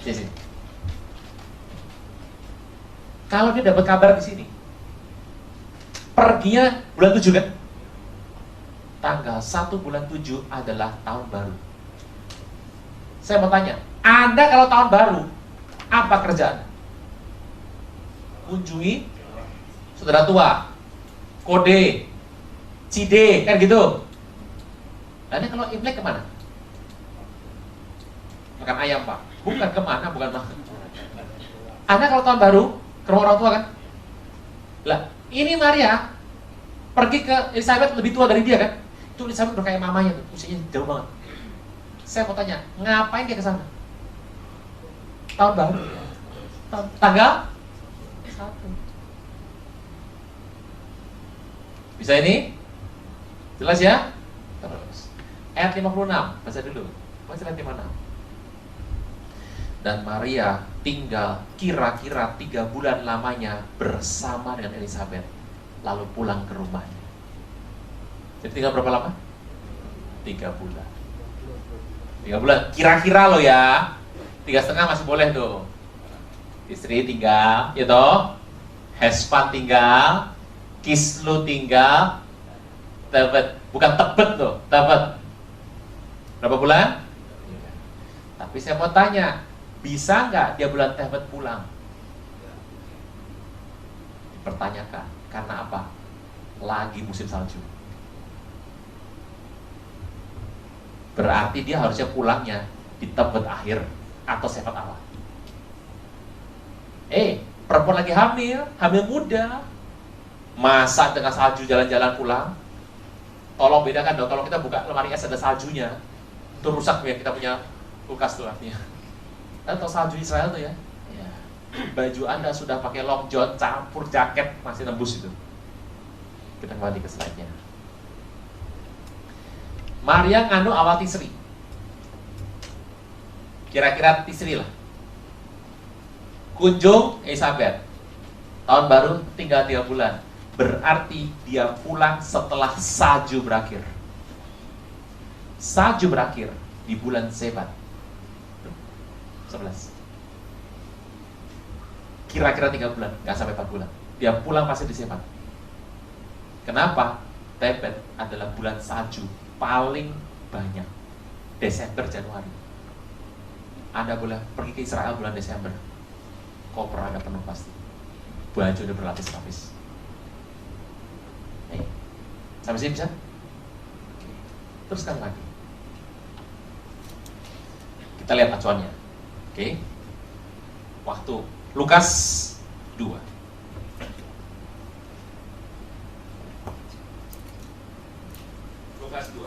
Sini. Kalau dia dapat kabar di sini, perginya bulan 7 kan? Tanggal 1 bulan 7 adalah tahun baru. Saya mau tanya, Anda kalau tahun baru, Apa kerjaan? Kunjungi saudara tua, kode, cide, kan gitu. Lalu kalau Imlek kemana? Makan ayam Pak? Bukan kemana, bukan makan. Anda kalau tahun baru ke rumah orang tua kan? Lah, ini Maria pergi ke Elizabeth lebih tua dari dia kan? Itu Elizabeth udah kayak mamanya tuh, usianya jauh banget. Saya mau tanya, ngapain dia ke sana? Tahun baru. Tanggal 1. Bisa ini? Jelas ya? Terus. Ayat 56, baca dulu. Baca ayat 56. Dan Maria tinggal kira-kira 3 bulan lamanya bersama dengan Elizabeth, lalu pulang ke rumahnya. Jadi tinggal berapa lama? 3 bulan. 3 bulan, kira-kira lo ya. 3,5 masih boleh tuh. Istri tinggal, ya toh. Hespan tinggal, Kislu tinggal, Tebet, bukan Tebet tuh, Tebet. Berapa bulan? Tapi saya mau tanya, bisa nggak dia bulan Tebet pulang? Dipertanyakan, karena apa? Lagi musim salju. Berarti dia harusnya pulangnya di Tebet akhir atau Sefat awal. Perempuan lagi hamil muda, masa dengan salju jalan-jalan pulang? Tolong bedakan dong, kalau kita buka lemari es ada saljunya, itu rusak ya, kita punya kulkas tuh artinya. Atau salju Israel tuh ya, baju Anda sudah pakai long john campur jaket masih nembus itu. Kita kembali ke slide-nya. Maria nganu awal Tisri, kira-kira Tisri lah. Kunjung Elizabeth, tahun baru tinggal 3 bulan. Berarti dia pulang setelah salju berakhir. Salju berakhir di bulan Sebat 11. Kira-kira 3 bulan, gak sampai 4 bulan. Dia pulang pasti di Sebat. Kenapa? Tebet adalah bulan salju paling banyak. Desember, Januari. Anda boleh pergi ke Israel bulan Desember, koper Anda penuh pasti. Baju udah berlapis-lapis. Sampai sini bisa? Teruskan lagi. Kita lihat acuannya. Oke. Waktu Lukas 2. Lukas 2.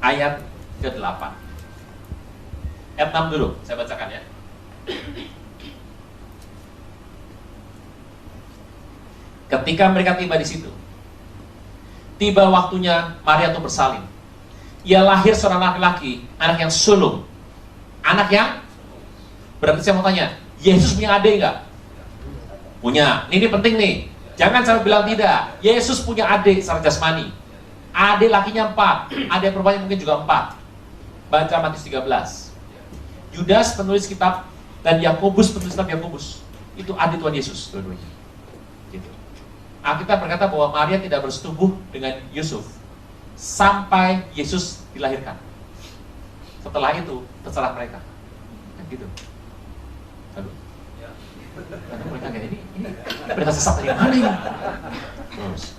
Ayat ke-8. Ayat 6 dulu, saya bacakan ya. Ketika mereka tiba di situ, tiba waktunya Maria itu bersalin. Ia lahir seorang laki-laki, anak yang sulung. Anak yang, berarti saya mau tanya, Yesus punya adik enggak? Punya. Ini penting nih. Jangan sampai bilang tidak. Yesus punya adik secara jasmani. Adik lakinya 4, adik perempuannya mungkin juga 4. Baca Matius 13. Yudas penulis kitab dan Yakobus penulis kitab Yakobus. Itu adik Tuhan Yesus dua-duanya. Gitu. Alkitab berkata bahwa Maria tidak bersetubuh dengan Yusuf sampai Yesus dilahirkan. Setelah itu terserah mereka. Kan gitu. Lalu, karena mereka kayak ini berita sesat dari mana ini? Terus,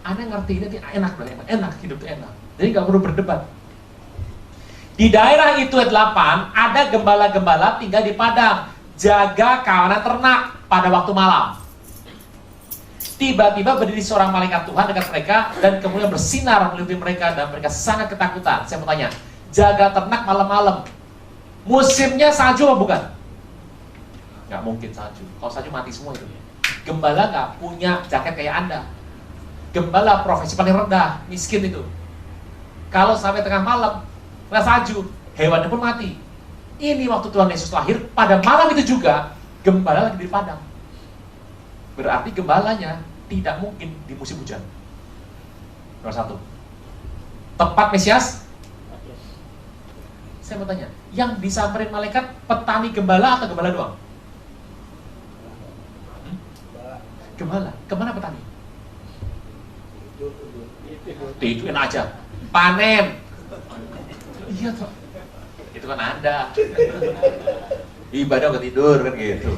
Anda ngerti ini enak, hidup itu enak. Jadi nggak perlu berdebat. Di daerah itu 8 ada gembala-gembala tinggal di padang, jaga kawanan ternak pada waktu malam. Tiba-tiba berdiri seorang malaikat Tuhan dekat mereka dan kemudian bersinar meliputi mereka dan mereka sangat ketakutan. Saya mau tanya, jaga ternak malam-malam, musimnya salju apa bukan? Nggak mungkin salju. Kalau salju mati semua itu. Gembala nggak punya jaket kayak Anda. Gembala profesi paling rendah, miskin itu. Kalau sampai tengah malam nggak salju, hewannya pun mati. Ini waktu Tuhan Yesus lahir, pada malam itu juga gembala lagi di padang. Berarti gembalanya tidak mungkin di musim hujan. Nomor 1. Tepat Mesias? Saya mau tanya, yang disamperin malaikat petani gembala atau gembala doang? Gembala, kemana petani? Dihituin aja, panen. Iya toh. itu kan Anda. Ibadah ke tidur kan gitu.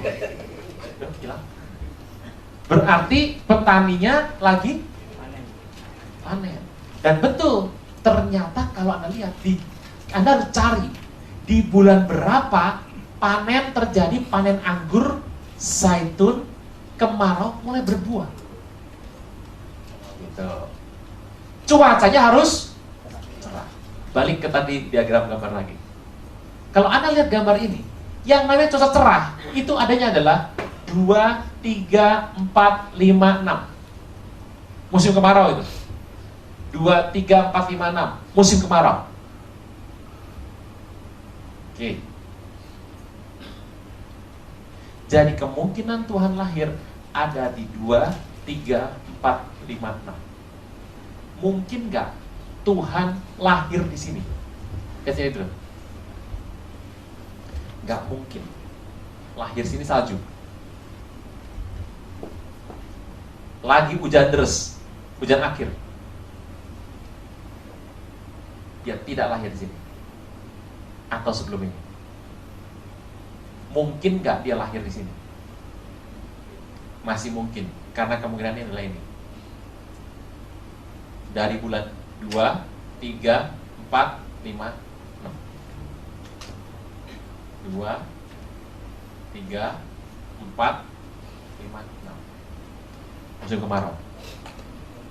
Hilang. Berarti petaninya lagi panen. Dan betul, ternyata kalau Anda lihat, Anda harus cari di bulan berapa panen terjadi, panen anggur, zaitun, kemarau mulai berbuah. Gitu. Cuacanya harus cerah. Balik ke tadi diagram gambar lagi. Kalau Anda lihat gambar ini, yang namanya cuaca cerah, itu adanya adalah 2, 3, 4, 5, 6. Musim kemarau itu. 2, 3, 4, 5, 6. Musim kemarau. Oke. Jadi kemungkinan Tuhan lahir ada di 2, 3, 4, 5, 6. Mungkin nggak Tuhan lahir di sini? Kasih itu. Nggak mungkin. Lahir sini salju. Lagi hujan deras, hujan akhir. Dia tidak lahir di sini. Atau sebelum ini. Mungkin nggak dia lahir di sini? Masih mungkin, karena kemungkinannya adalah ini. Dari bulan 2, 3, 4, 5, 6. 2, 3, 4, 5, 6. Musim kemarau.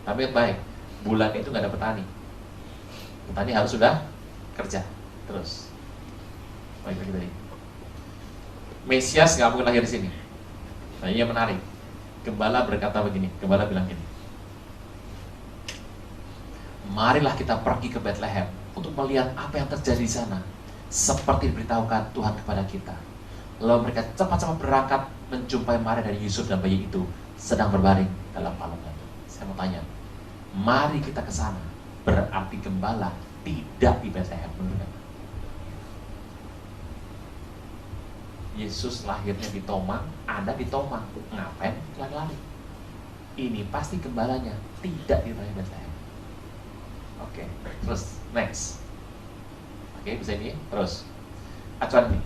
Tapi baik, bulan itu nggak ada petani. Petani harus sudah kerja terus. Baik lagi tadi. Mesias nggak mungkin lahir di sini. Nah, ini yang menarik. Gembala berkata begini. Gembala bilang gini. Marilah kita pergi ke Bethlehem untuk melihat apa yang terjadi di sana, seperti diberitahukan Tuhan kepada kita. Lalu mereka cepat-cepat berangkat menjumpai Maria dan Yusuf dan bayi itu sedang berbaring dalam palungan. Saya mau tanya, mari kita ke sana. Berarti gembala tidak di Bethlehem, benar? Yesus lahirnya di Tomang, Anda di Tomang, ngapain lari-lari? Ini pasti gembalanya tidak di Bethlehem. Oke, terus next. Oke, bisa ini terus. Acuan ini.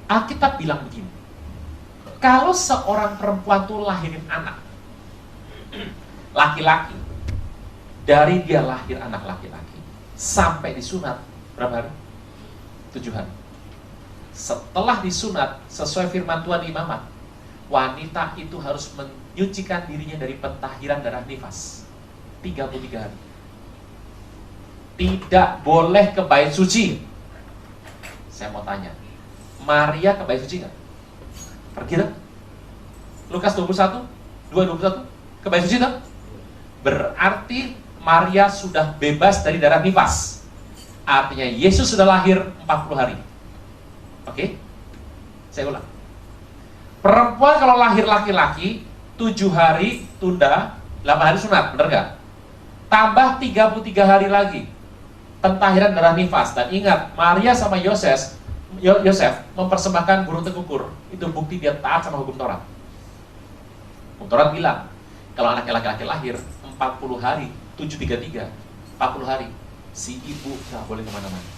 Alkitab bilang begini. Kalau seorang perempuan tuh lahirin anak laki-laki, dari dia lahir anak laki-laki sampai disunat berapa hari? 7 hari. Setelah disunat, sesuai firman Tuhan di Imamat, wanita itu harus menyucikan dirinya dari pentahiran darah nifas 33 hari. Tidak boleh ke bait suci. Saya mau tanya, Maria ke bait suci nggak? Pergi tak? Lukas 21, 2:21 ke bait suci tak? Berarti Maria sudah bebas dari darah nifas. Artinya Yesus sudah lahir 40 hari. Oke? Saya ulang. Perempuan kalau lahir laki-laki 7 hari tunda, 8 hari sunat, benar nggak? Tambah 33 hari lagi pentahiran darah nifas. Dan ingat, Maria sama Yosef mempersembahkan burung tekukur. Itu bukti dia taat sama hukum Taurat. Hukum Taurat bilang, kalau anaknya laki-laki lahir 40 hari, 733, 40 hari, si ibu nggak boleh kemana-mana.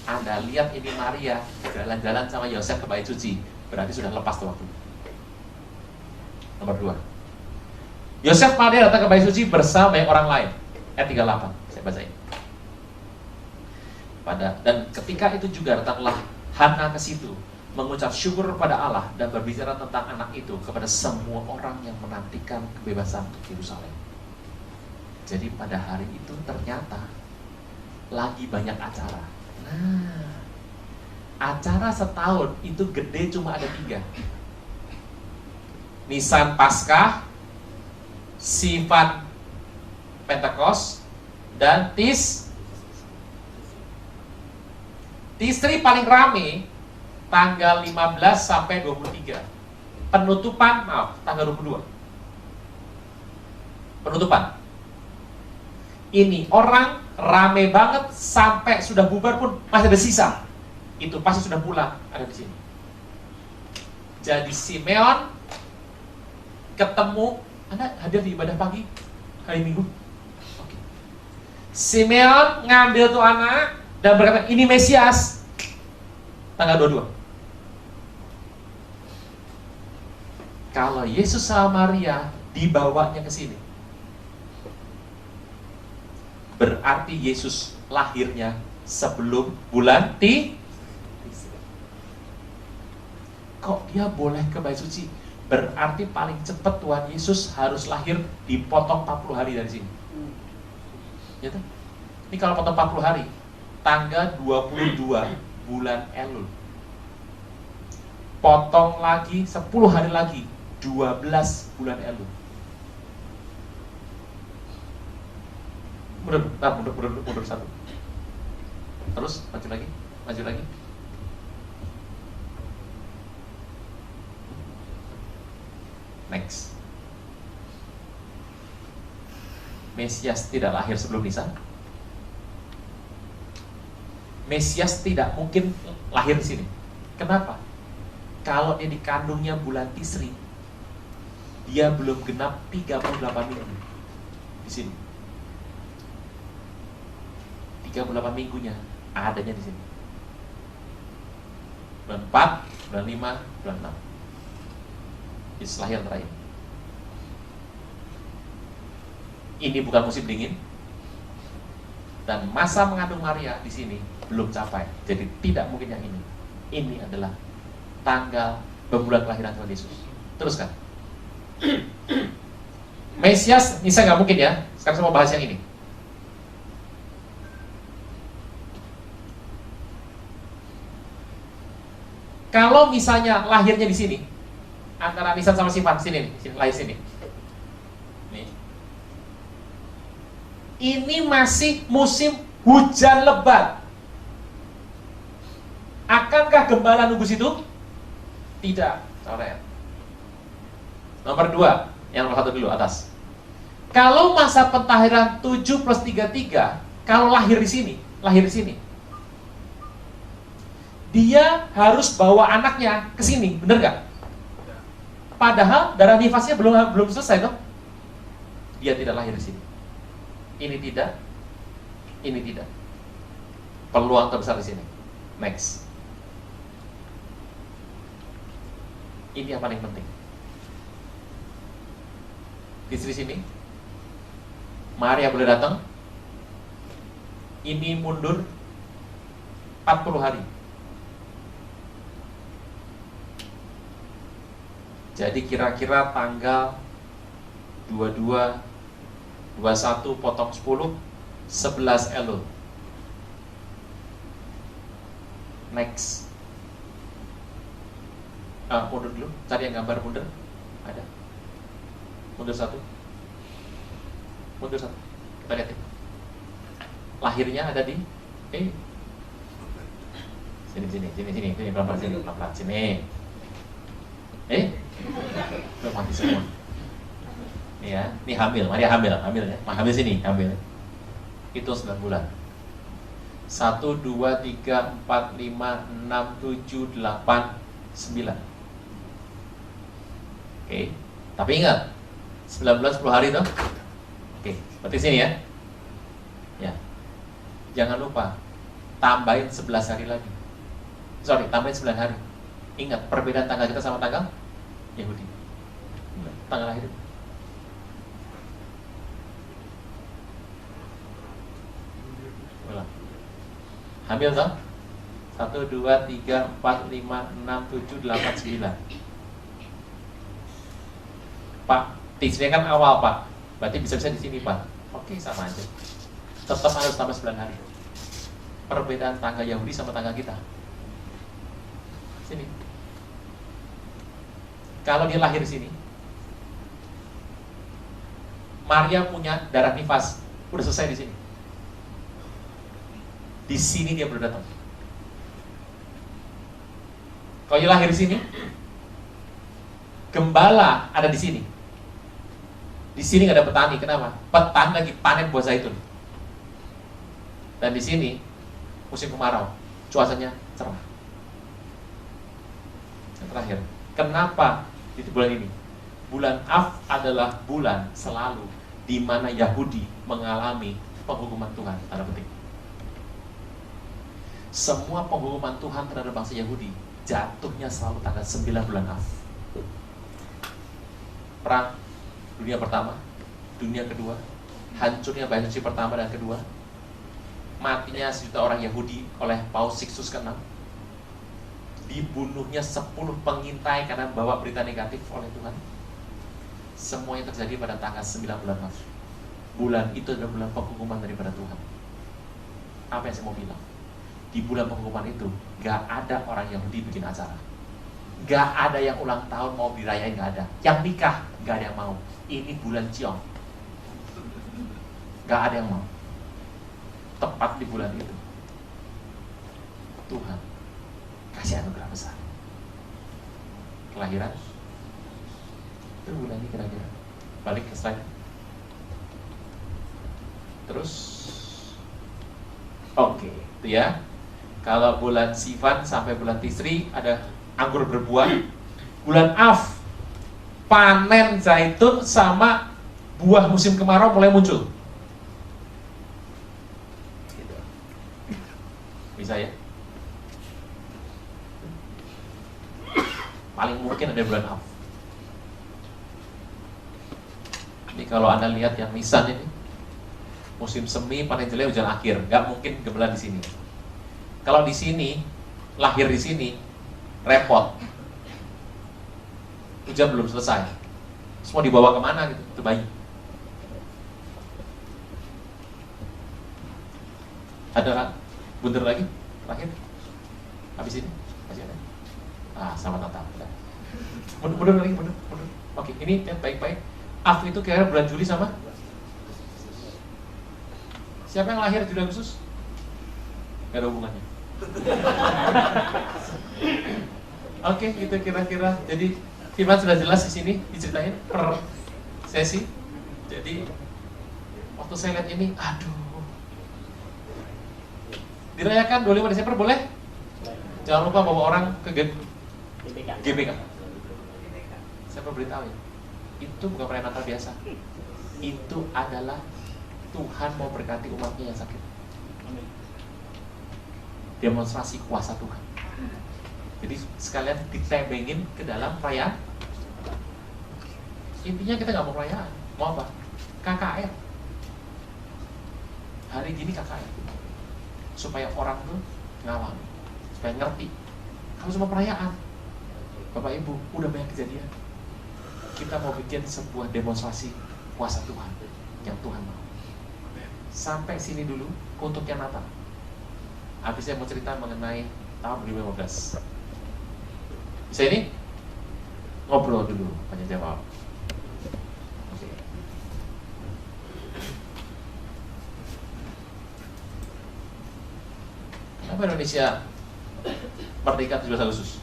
Anda lihat ini Maria jalan-jalan sama Yosef ke bait suci, berarti sudah lepas tuh waktu. Nomor 2, Yosef Maria datang ke bait suci bersama banyak orang lain. Ayat 38, saya bacain. Dan ketika itu juga datanglah Hana ke situ, mengucap syukur kepada Allah dan berbicara tentang anak itu kepada semua orang yang menantikan kebebasan untuk Yerusalem. Jadi pada hari itu ternyata lagi banyak acara. Nah, acara setahun itu gede cuma ada 3. Nisan Paskah, Sivan Pentekos, dan Tisri paling rame tanggal 15 sampai 23. Penutupan, tanggal 22. Penutupan. Ini orang rame banget sampai sudah bubar pun masih ada sisa. Itu pasti sudah pulang, ada di sini. Jadi Simeon ketemu, Anda hadir di ibadah pagi hari Minggu. Oke. Simeon ngambil tuh anak, dan berkata, ini Mesias, tanggal 22. Kalau Yesus sama Maria dibawanya ke sini, berarti Yesus lahirnya sebelum bulan Tisri. Kok dia boleh ke bait suci? Berarti paling cepat Tuhan Yesus harus lahir dipotong 40 hari dari sini. Ya tuh? Ini kalau potong 40 hari, tanggal 22 bulan Elul. Potong lagi 10 hari lagi, 12 bulan Elul. Mundur satu. Terus maju lagi. Next. Mesias tidak lahir sebelum Nisan. Mesias tidak mungkin lahir di sini. Kenapa? Kalau dia dikandungnya bulan Tisri, dia belum genap 38 minggu di sini. 38 minggunya adanya di sini. Bulan 4, bulan 5, bulan 6. Yesus lahir terakhir. Ini bukan musim dingin, dan masa mengandung Maria di sini belum capai. Jadi tidak mungkin yang ini. Ini adalah tanggal bulan kelahiran Tuhan Yesus. Teruskan. Mesias, ini saya nggak mungkin ya. Sekarang saya mau bahas yang ini. Kalau misalnya lahirnya di sini, antara Nisan sama Sivan, sini, lahir sini. Nih. Ini masih musim hujan lebat. Akankah gembala nunggu situ? Tidak, coret. Nomor 2, yang nomor 1 dulu, atas. Kalau masa pentahiran 7+33, kalau lahir di sini, dia harus bawa anaknya ke sini, bener gak? Padahal darah nifasnya belum selesai toh. Dia tidak lahir di sini. Ini tidak. Peluang terbesar di sini. Next. Ini yang paling penting. Di sini, Maria boleh datang. Ini mundur 40 hari. Jadi kira-kira tanggal 22, 21 potong 10, 11 Elul. Next. Mundur dulu, cari yang gambar mundur. Ada. Mundur satu. Kita lihat ya. Lahirnya ada di sini, pelan-pelan sini. Udah mati semua. Ini ya, ini Maria hamil ya. Hamil sini, hamil. Itu 9 bulan. 1, 2, 3, 4, 5, 6, 7, 8, 9. Oke. Tapi ingat, 9 bulan 10 hari toh. Oke, berarti sini ya. Ya. Jangan lupa tambahin 11 hari lagi. Tambahin 9 hari. Ingat, perbedaan tanggal kita sama tanggal Yahudi. Tanggal lahir. Ulang. Hamil toh? 1, 2, 3, 4, 5, 6, 7, 8, 9. Pak, Tisri kan awal Pak. Berarti bisa-bisa di sini Pak. Oke, sama aja. Tetap harus tambah 9 hari. Perbedaan tanggal Yahudi sama tanggal kita. Sini. Kalau dia lahir di sini, Maria punya darah nifas, udah selesai di sini. Di sini dia baru datang. Kalau dia lahir di sini, gembala ada di sini. Di sini nggak ada petani, kenapa? Petani lagi panen buah zaitun. Dan di sini musim kemarau, cuacanya cerah. Yang terakhir, kenapa di bulan ini? Bulan Av adalah bulan selalu di mana Yahudi mengalami penghukuman Tuhan, tanda petik. semua penghukuman Tuhan terhadap bangsa Yahudi jatuhnya selalu tanggal 9 bulan Av. Perang dunia pertama, dunia kedua, hancurnya bait suci pertama dan kedua, matinya 1 juta orang Yahudi oleh Paus Sixtus ke-6, dibunuhnya 10 pengintai karena bawa berita negatif oleh Tuhan. Semuanya terjadi pada tanggal 9 bulan Av. Bulan itu adalah bulan penghukuman daripada Tuhan. Apa yang saya mau bilang? Di bulan penghukuman itu gak ada orang Yahudi bikin acara, gak ada yang ulang tahun mau dirayain, gak ada. Yang nikah gak ada yang mau. Ini bulan Ciong, gak ada yang mau. Tepat di bulan itu Tuhan kasih anugerah besar. Kelahiran itu bulan ini kira-kira. Balik ke slide. Terus oke, itu ya. Kalau bulan Sivan sampai bulan Tisri ada anggur berbuah. Bulan Av panen zaitun sama buah musim kemarau mulai muncul. Bisa ya? Paling mungkin ada bulan Av. Ini kalau Anda lihat yang Nisan ini, musim semi panen jelai hujan akhir, nggak mungkin gemelan di sini. Kalau di sini, lahir di sini, repot. Hujan belum selesai. Semua dibawa kemana gitu, itu bayi. Ada bunter lagi, terakhir. Habis ini, masih ada. Selamat Natal. Mundur lagi, mundur. Oke, ini lihat baik-baik. Av itu kira-kira bulan Juli sama? Siapa yang lahir Juli Agustus? Gak ada hubungannya. Oke, itu kira-kira. Jadi firman sudah jelas di sini diceritain per sesi. Jadi waktu saya lihat ini, aduh, dirayakan 25 Desember boleh? Jangan lupa bawa orang ke GBK. Saya perlu beritahu ya, itu bukan perayaan Natal biasa. Itu adalah Tuhan mau berkati umatnya yang sakit. Demonstrasi kuasa Tuhan. Jadi sekalian ditebengin ke dalam perayaan. Intinya kita nggak mau perayaan, mau apa? KKR. Hari gini KKR, supaya orang tuh ngawal, supaya ngerti. Kalau cuma perayaan, Bapak Ibu, udah banyak kejadian. Kita mau bikin sebuah demonstrasi kuasa Tuhan yang Tuhan mau. Sampai sini dulu untuk yang Natal. Habis saya mau cerita mengenai tahun 2015. Bisa ini? Ngobrol dulu, tanya jawab. Oke. Kenapa Indonesia merdeka 17 Agustus?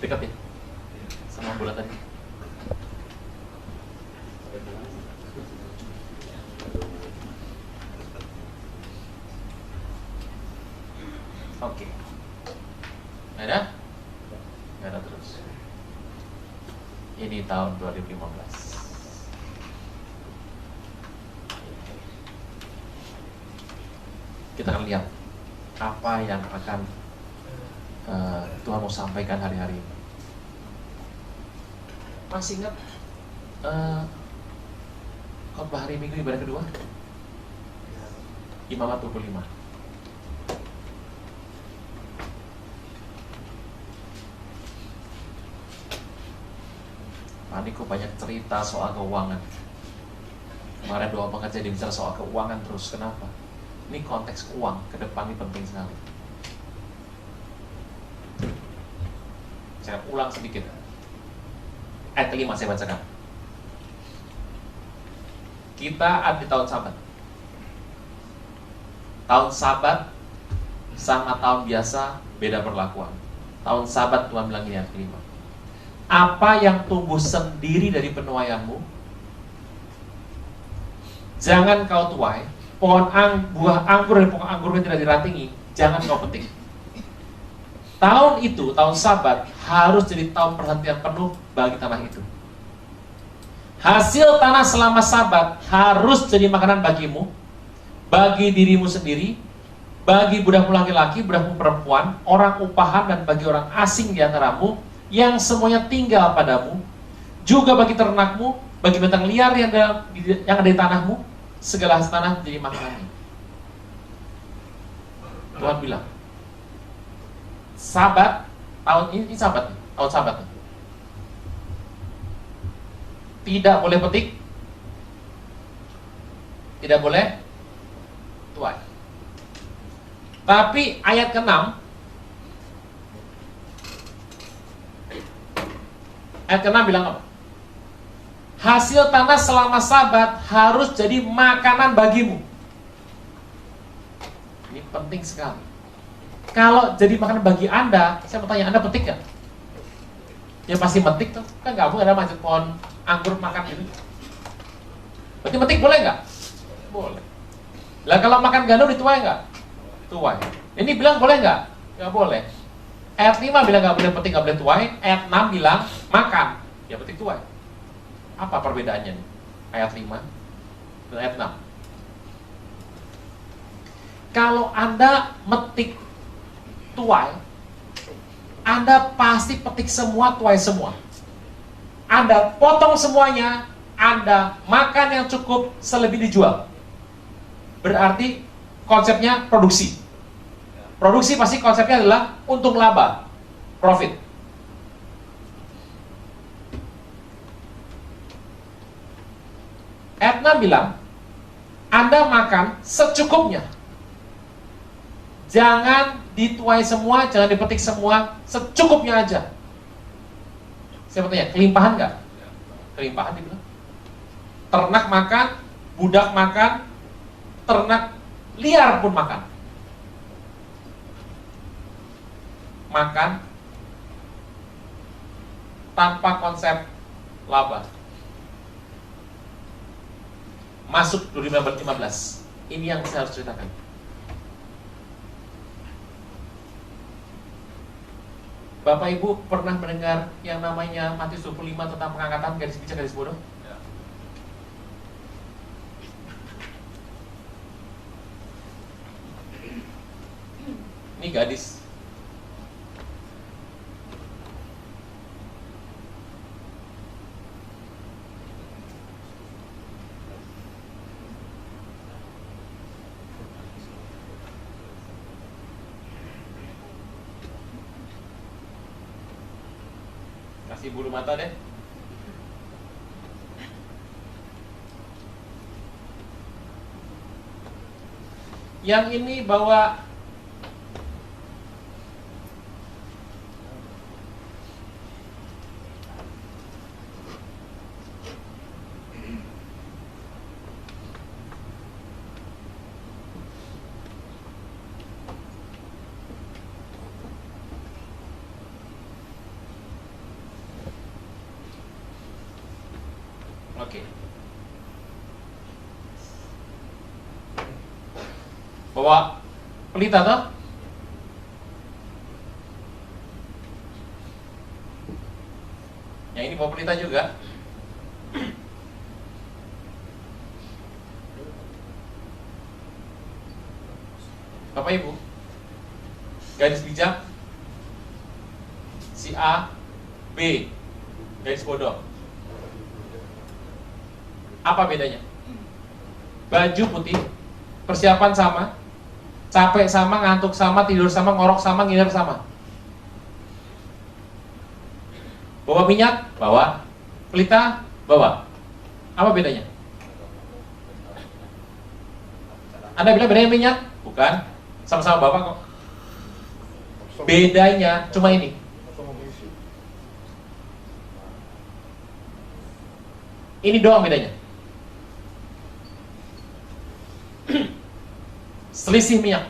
Dekat ya? Sama bulan tadi. Oke. Nggak ada? Nggak ada terus. Ini tahun 2015. Kita akan lihat apa yang akan Tuhan mau sampaikan hari-hari ini. Masih ingat khotbah hari Minggu ibadah kedua? Imamat 25. Niko banyak cerita soal keuangan. Kemarin doa pengajar dia bicara soal keuangan terus. Kenapa? Ini konteks uang ke depan ini penting sekali. Saya ulang sedikit. Ayat kelima saya bacakan. Kita ada di tahun Sabat. Tahun Sabat sama tahun biasa beda perlakuan. Tahun Sabat Tuhan bilang ini ayat kelima. Apa yang tumbuh sendiri dari penuaianmu, jangan kau tuai. Buah anggur dan pokok anggurnya tidak dirantingi, jangan kau petik. Tahun itu, tahun Sabat, harus jadi tahun perhatian penuh bagi tanah itu. Hasil tanah selama Sabat harus jadi makanan bagimu, bagi dirimu sendiri, bagi budakmu laki-laki, budakmu perempuan, orang upahan dan bagi orang asing di antaramu, yang semuanya tinggal padamu, juga bagi ternakmu, bagi binatang liar yang ada di tanahmu, segala hasil tanah menjadi makanannya. Tuhan bilang, Sabat, tahun ini Sabat, tahun Sabat. Tidak boleh petik, tidak boleh tuai. Tapi ayat ke-6, ayat ke-6 bilang apa? Hasil tanah selama Sabat harus jadi makanan bagimu. Ini penting sekali. Kalau jadi makanan bagi Anda, saya mau tanya, Anda petik nggak? Ya pasti metik tuh, kan nggak boleh ada macam pohon anggur makan gitu. Berarti metik boleh nggak? Boleh. Lah kalau makan gandum dituai nggak? Tuai. Ini bilang boleh nggak? Nggak boleh. Ayat 5 bilang nggak boleh petik, nggak boleh tuai. Ayat 6 bilang makan, ya petik tuai. Apa perbedaannya nih? Ayat 5 dan ayat 6. Kalau Anda metik tuai, Anda pasti petik semua, tuai semua. Anda potong semuanya, Anda makan yang cukup, selebih dijual. Berarti konsepnya produksi. Produksi pasti konsepnya adalah untung laba, profit. Ayat 6 bilang, Anda makan secukupnya. Jangan dituai semua, jangan dipetik semua, secukupnya aja. Saya mau tanya, kelimpahan nggak? Kelimpahan dibilang. Ternak makan, budak makan, ternak liar pun makan. Makan tanpa konsep laba. Masuk 2015. Ini yang saya harus ceritakan. Bapak Ibu pernah mendengar yang namanya Matius 25 tentang pengangkatan gadis bijak, gadis bodoh? Ya. Ini gadis. Kasih bulu mata deh. Yang ini bawa bawa pelita toh? Yang ini bawa pelita juga. Bapak Ibu, gadis bijak, si A, B, gadis bodoh. Apa bedanya? Baju putih, persiapan sama, capek sama, ngantuk sama, tidur sama, ngorok sama, ngiler sama. Bawa minyak, bawa. Pelita, bawa. Apa bedanya? Anda bilang bedanya minyak? Bukan. Sama-sama bapak kok. Bedanya cuma ini. Ini doang bedanya. Selisih minyak.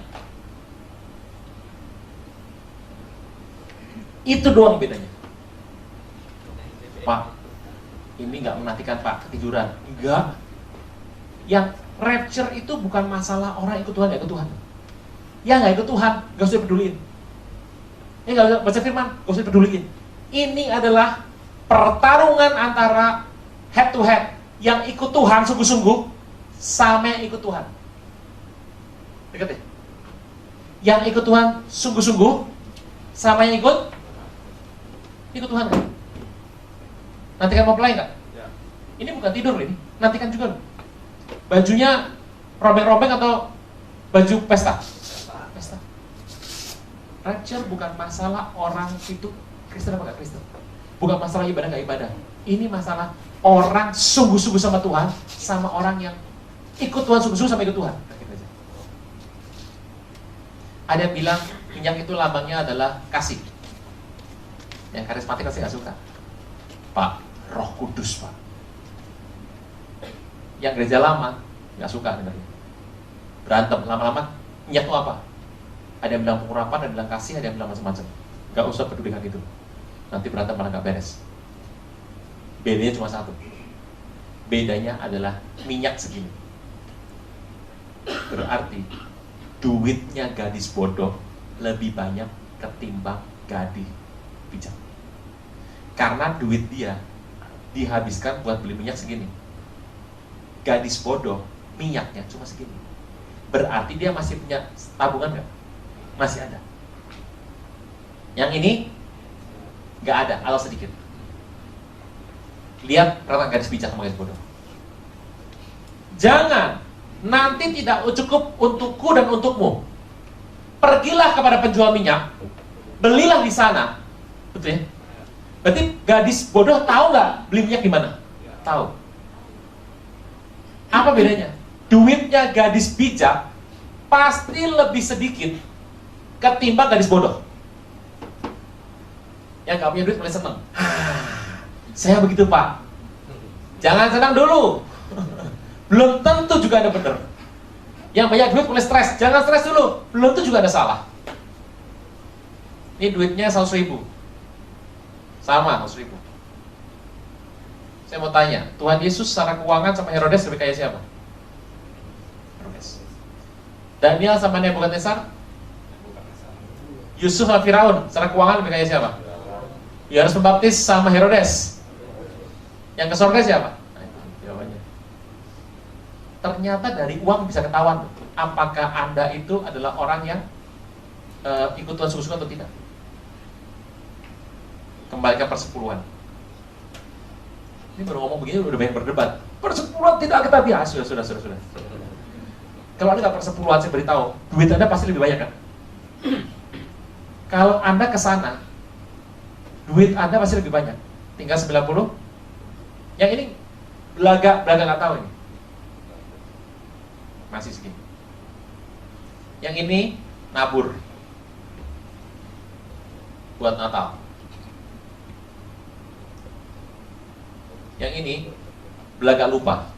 Itu doang bedanya. Pak, ini nggak menantikan Pak ketiduran. Enggak. Yang rapture itu bukan masalah orang ikut Tuhan, nggak ikut Tuhan. Ya nggak ikut Tuhan, nggak usah peduliin. Ya nggak usah baca firman, nggak usah peduliin. Ini adalah pertarungan antara head to head. Yang ikut Tuhan sungguh-sungguh sama yang ikut Tuhan. Dekat ya? Yang ikut Tuhan sungguh-sungguh sama yang ikut Tuhan kan? Nantikan mau play nggak? Ya. Ini bukan tidur loh ini, nantikan juga loh. Bajunya robek-robek atau baju pesta? Pesta. Rapture bukan masalah orang itu Kristen apa nggak Kristen. Bukan masalah ibadah nggak ibadah. Ini masalah orang sungguh-sungguh sama Tuhan, sama orang yang ikut Tuhan sungguh-sungguh sama ikut Tuhan. Ada yang bilang minyak itu lambangnya adalah kasih. Yang karismatik pasti nggak suka. Pak, Roh Kudus Pak. Yang gereja lama nggak suka dengarnya. Berantem lama-lama. Minyak itu apa? Ada yang bilang pengurapan, ada yang bilang kasih, ada yang bilang macam-macam. Nggak usah peduli dengan itu. Nanti berantem malah nggak beres. Bedanya cuma satu. Bedanya adalah minyak segini. Berarti duitnya gadis bodoh lebih banyak ketimbang gadis bijak. Karena duit dia dihabiskan buat beli minyak segini. Gadis bodoh minyaknya cuma segini. Berarti dia masih punya tabungan nggak? Masih ada. Yang ini nggak ada, atau sedikit. Lihat perkataan gadis bijak sama gadis bodoh. Jangan nanti tidak cukup untukku dan untukmu. Pergilah kepada penjual minyak, belilah di sana. Betul ya? Berarti gadis bodoh tahu nggak beli minyak di mana? Tahu. Apa bedanya? Duitnya gadis bijak pasti lebih sedikit ketimbang gadis bodoh. Yang nggak punya duit mulai seneng. Saya begitu Pak. Jangan senang dulu. Belum tentu juga ada benar. Yang banyak duit mulai stres. Jangan stres dulu. Belum tentu juga ada salah. Ini duitnya 100.000. Sama 100.000. Saya mau tanya, Tuhan Yesus secara keuangan sama Herodes lebih kaya siapa? Herodes. Daniel sama Nebukadnezar? Yusuf sama Firaun secara keuangan lebih kaya siapa? Yohanes Pembaptis sama Herodes. Yang ke surga siapa? Nah, itu jawabannya. Ternyata dari uang bisa ketahuan apakah Anda itu adalah orang yang ikut Tuhan sungguh-sungguh atau tidak. Kembalikan persepuluhan. Ini baru ngomong begini udah banyak berdebat. Persepuluhan tidak kita biasa. Sudah. Kalau Anda nggak persepuluhan, saya beritahu, duit Anda pasti lebih banyak kan? Kalau Anda ke sana, duit Anda pasti lebih banyak. Tinggal 90. Yang ini belaga nggak tahu ini. Masih segini. Yang ini nabur buat Natal. Yang ini belaga lupa.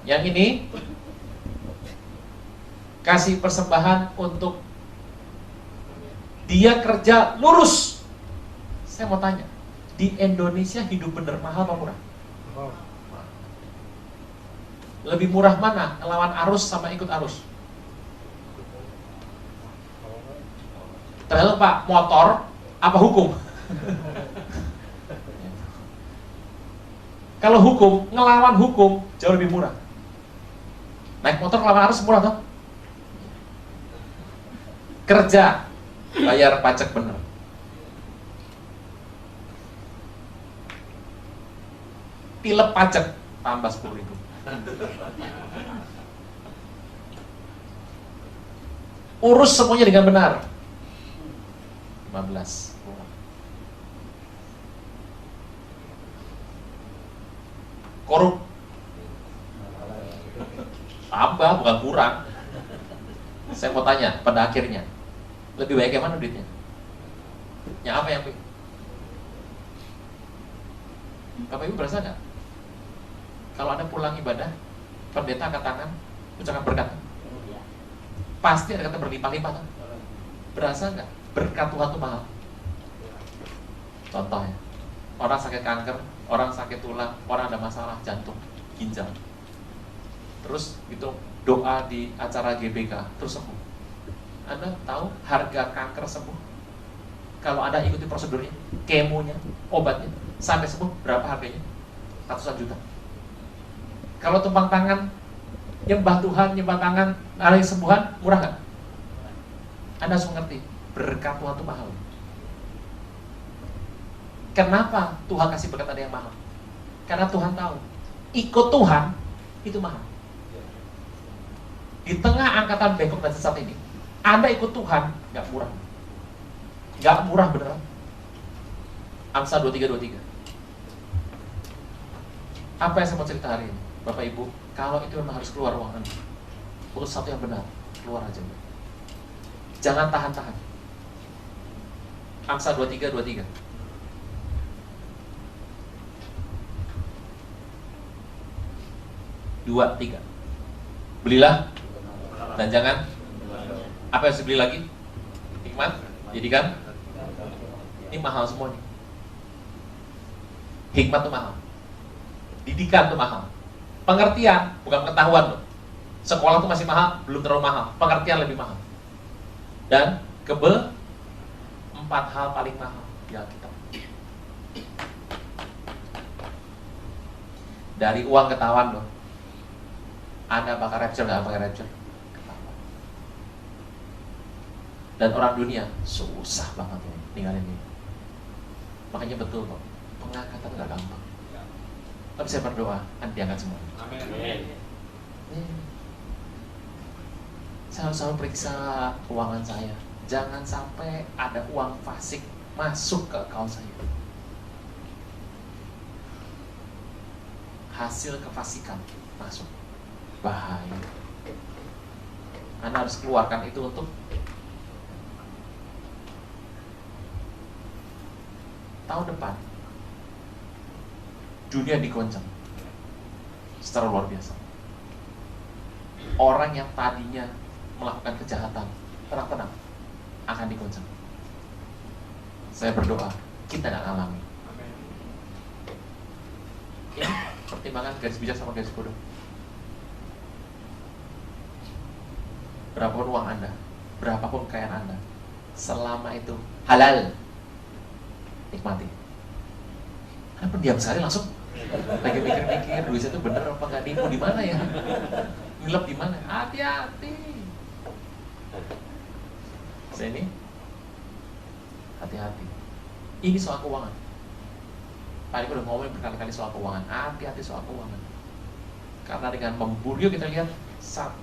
Yang ini kasih persembahan untuk dia kerja lurus. Saya mau tanya, di Indonesia hidup bener mahal apa murah? Lebih murah mana? Ngelawan arus sama ikut arus? Terlalu Pak, motor apa hukum? Kalau hukum, ngelawan hukum jauh lebih murah. Naik motor ngelawan arus murah toh? Kerja, bayar pajak bener. Tilep pajak, tambah 10.000. Urus semuanya dengan benar. 15. Korup. Tambah, bukan kurang. Saya mau tanya, pada akhirnya lebih baik yang mana duitnya? Yang apa yang baik? Bapak Ibu berasa nggak? Kalau Anda pulang ibadah, pendeta angkat tangan, ucapkan berkat. Pasti ada kata berlimpah-limpah. Berasa nggak? Berkat Tuhan itu mahal. Contohnya, orang sakit kanker, orang sakit tulang, orang ada masalah jantung, ginjal. Terus itu doa di acara GBK, terus sembuh. Anda tahu harga kanker sembuh? Kalau Anda ikuti prosedurnya, kemonya, obatnya, sampai sembuh berapa harganya? Ratusan juta. Kalau tumpang tangan Nyembah Tuhan, nyembah tangan, ada kesembuhan, murah nggak? Anda harus mengerti, berkat Tuhan itu mahal. Kenapa Tuhan kasih berkat ada yang mahal? Karena Tuhan tahu, ikut Tuhan itu mahal. Di tengah angkatan bengkok dan sesat ini, Anda ikut Tuhan, nggak murah. Nggak murah beneran. Amsal 23:23. Apa yang saya mau cerita hari ini? Bapak Ibu, kalau itu memang harus keluar uang Anda untuk satu yang benar, keluar aja. Jangan tahan-tahan. Amsal 23:23. Dua, tiga. Belilah dan jangan. Apa yang harus dibeli lagi? Hikmat, didikan. Ini mahal semua nih. Hikmat tuh mahal, didikan tuh mahal, pengertian bukan pengetahuan loh. Sekolah tuh masih mahal, belum terlalu mahal. Pengertian lebih mahal. Dan empat hal paling mahal di Alkitab. Dari uang ketahuan loh. Anda bakal rapture nggak pakai rapture? Ketahuan. Dan orang dunia susah banget loh ninggalin ini. Makanya betul kok, pengangkatan nggak gampang. Tapi saya berdoa, Anda diangkat semua. Amin. Saya harus selalu periksa keuangan saya. Jangan sampai ada uang fasik masuk ke account saya. Hasil kefasikan masuk. Bahaya. Anda harus keluarkan itu untuk tahun depan. Dunia digoncang secara luar biasa. Orang yang tadinya melakukan kejahatan, tenang-tenang, akan digoncang. Saya berdoa, kita gak ngalami. Ya, pertimbangan garis bijak sama garis bodoh. Berapapun uang Anda, berapapun kekayaan Anda, selama itu halal, nikmati. Anda pendiam sekali langsung lagi mikir-mikir, duitnya itu bener apa nggak, nipu di mana ya, ngelap di mana? Hati-hati. Saya ini hati-hati. Ini soal keuangan. Tadi udah ngomongin berkali-kali soal keuangan. Hati-hati soal keuangan. Karena dengan memburu, yuk kita lihat 1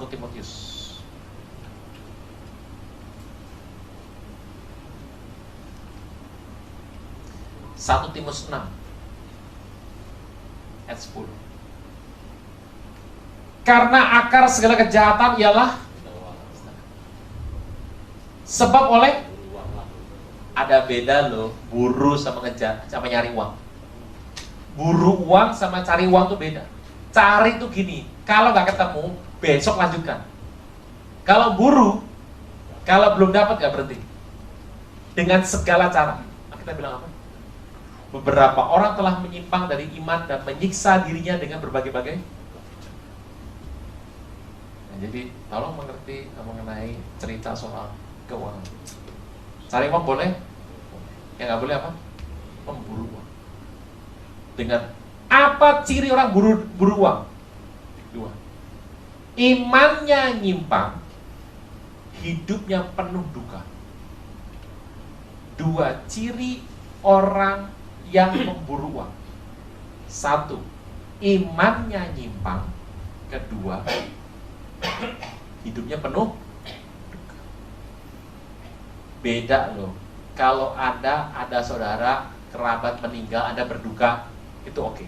Timotius. Satu Timotius 6 ayat 10. Karena akar segala kejahatan ialah sebab oleh, ada beda loh, buru sama nyari uang. Buru uang sama cari uang tuh beda. Cari tuh gini, kalau nggak ketemu, besok lanjutkan. Kalau buru, kalau belum dapat nggak berhenti. Dengan segala cara. Nah, kita bilang apa? Beberapa orang telah menyimpang dari iman dan menyiksa dirinya dengan berbagai-bagai. Nah, jadi tolong mengerti mengenai cerita soal keuangan. Cari uang boleh, yang nggak boleh apa? Memburu uang. Dengan apa ciri orang buru uang? 2. Imannya nyimpang, hidupnya penuh duka. 2 ciri orang yang memburu uang. 1, imannya nyimpang. 2, hidupnya penuh duka. Beda loh. Kalau ada saudara kerabat meninggal, Anda berduka, itu oke.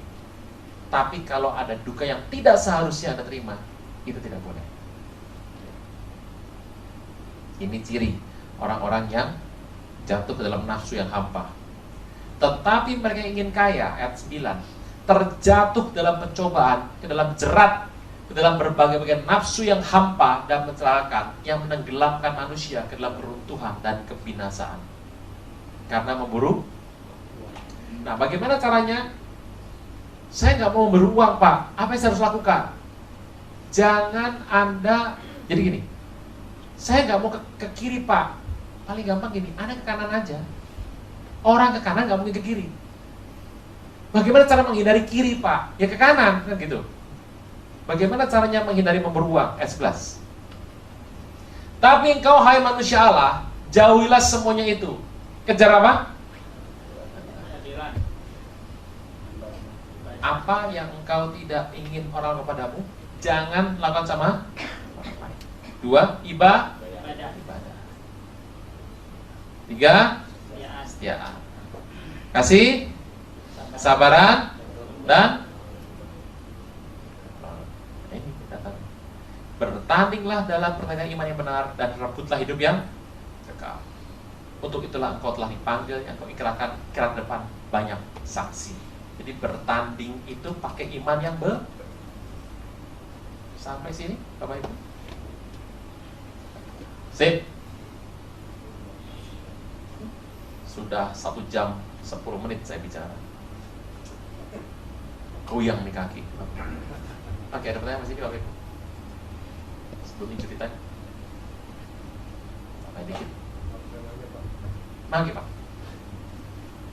Tapi kalau ada duka yang tidak seharusnya Anda terima, itu tidak boleh. Ini ciri orang-orang yang jatuh ke dalam nafsu yang hampa. Tetapi mereka yang ingin kaya, ayat 9, terjatuh dalam pencobaan, ke dalam jerat, ke dalam berbagai-bagai nafsu yang hampa dan mencelakakan, yang menenggelamkan manusia ke dalam keruntuhan dan kebinasaan. Karena memburu. Nah, bagaimana caranya? Saya nggak mau memburu uang, Pak. Apa yang saya harus lakukan? Jangan Anda, jadi gini, saya nggak mau ke kiri, Pak. Paling gampang gini, Anda ke kanan aja. Orang ke kanan nggak mungkin ke kiri. Bagaimana cara menghindari kiri, Pak? Ya ke kanan, kan gitu. Bagaimana caranya menghindari memberuang? S11. Tapi engkau, hai manusia Allah, jauhilah semuanya itu. Kejar apa? Apa yang engkau tidak ingin orang kepadamu, jangan lakukan sama orang lain. 2, ibadah. 3, kesetiaan. Kasih, kesabaran, dan ini kita tahu. Bertandinglah dalam pertandingan iman yang benar dan rebutlah hidup yang kekal. Untuk itulah engkau telah dipanggil, engkau ikrarkan depan banyak saksi. Jadi bertanding itu pakai iman yang sampai sini, Bapak Ibu. Sip. Sudah 1 jam 10 menit saya bicara. Goyang nih kaki. Oke, ada pertanyaan masih Bapak Ibu? Sebelum ceritanya. Sampai dikit. Manggi, Pak.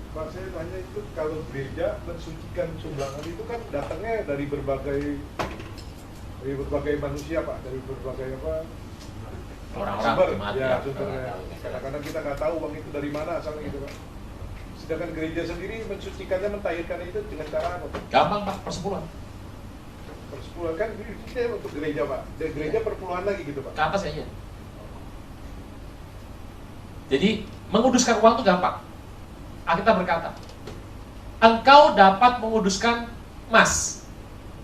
Pak, saya tanya itu kalau gereja mensucikan sumbangan itu kan datangnya dari berbagai manusia, Pak, dari berbagai Orang-orang sumber, ya sumbernya. Kadang-kadang kita nggak tahu uang itu dari mana asalnya gitu, Pak. Sedangkan gereja sendiri mensucikannya, mentahirkan itu dengan cara apa, Pak? Gampang, Pak, persepuluhan. Persepuluhan kan itu untuk gereja, Pak. Dan gereja perpuluhan lagi gitu, Pak. Ke atas aja. Jadi menguduskan uang itu gampang. Alkitab berkata, engkau dapat menguduskan emas.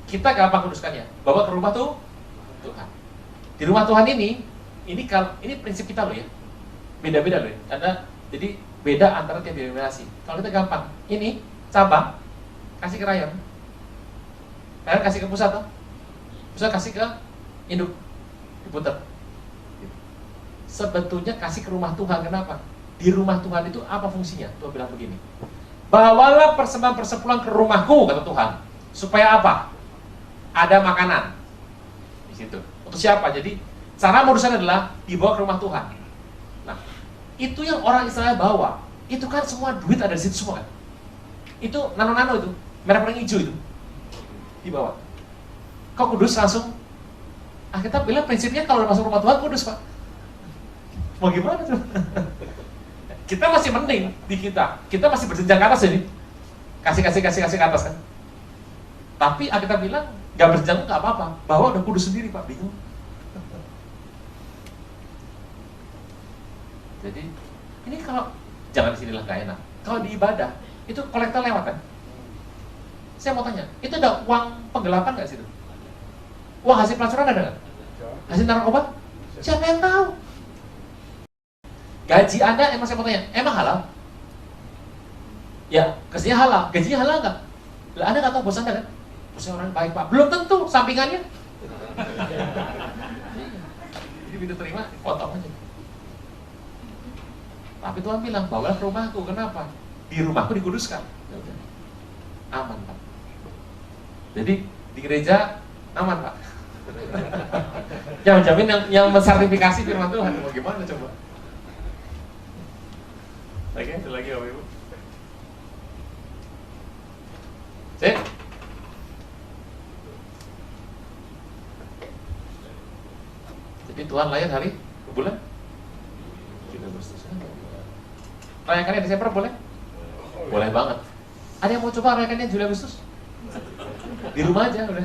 Kita gampang menguduskannya. Bawa ke rumah Tuhan. Di rumah Tuhan ini prinsip kita loh ya. Beda-beda loh ya. Jadi beda antara tiap denominasi. Kalau kita gampang, ini cabang kasih ke rayon, rayon kasih ke pusat, pusat kasih ke induk, diputar. Sebetulnya kasih ke rumah Tuhan. Kenapa? Di rumah Tuhan itu apa fungsinya? Tuhan bilang begini, bawalah persembahan persepuluhan ke rumahku, kata Tuhan. Supaya apa? Ada makanan di situ. Untuk siapa? Jadi cara modusnya adalah dibawa ke rumah Tuhan. Nah, itu yang orang Israel bawa. Itu kan semua duit ada di situ semua kan. Itu nano-nano itu, merah kuning hijau itu dibawa. Kau kudus langsung. Kita bilang prinsipnya kalau udah masuk rumah Tuhan kudus, Pak. Mau gimana tuh? Kita masih mending di kita masih berjenjang ke atas jadi kasih ke atas kan. Tapi kita bilang nggak berjenjang nggak apa-apa, bahwa udah kudus sendiri, Pak. Bingung. Jadi ini kalau jangan di sinilah nggak enak. Kalau di ibadah itu kolektor lewat kan. Saya mau tanya, itu ada uang penggelapan nggak situ? Uang hasil pelacuran ada nggak? Hasil narkoba? Siapa yang tahu? Gaji Anda, saya mau tanya, emang halal? Ya, gajinya halal. Gajinya halal nggak? Lah Anda nggak tahu bos Anda kan? Bosnya orang baik, Pak. Belum tentu sampingannya. Jadi begitu terima, potong aja. Tapi Tuhan bilang, bawalah ke rumahku. Kenapa? Di rumahku dikuduskan. Aman, Pak. Jadi di gereja aman, Pak. Yang menjamin yang mensertifikasi firman Tuhan. Mau gimana coba? Oke, ada lagi Bapak Ibu? Sip. Jadi Tuhan lahir hari bulan 3 Agustus. Rayakannya Desember boleh? Boleh banget. Ada yang mau coba rayakannya Juli Agustus? Di rumah aja udah.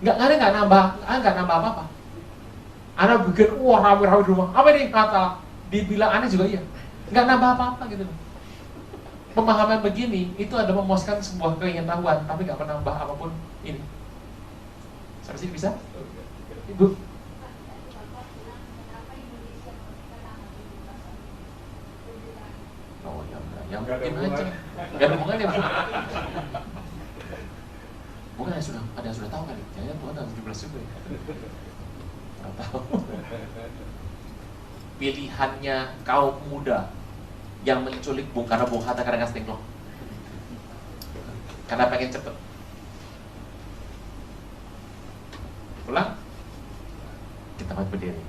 Nggak nambah apa-apa. Anda bikin rame-rame di rumah. Apa ini kata? Dibilang aneh juga iya. Nggak nambah apa-apa gitu. Pemahaman begini itu ada memuaskan sebuah keingintahuan, tapi nggak menambah apapun ini. Sampai sini bisa? Ibu? Oh ya enggak, yang mungkin aja. Nggak ada hubungannya, Bu. Bukan ada yang sudah tahu kali. Jangan Tuhan ada 17 juga ya. Nggak tahu. Pilihannya kaum muda yang menculik Bung Karno, Bung Hatta karena ngasih tengklok, karena pengen cepet pulang. Kita mau berdiri.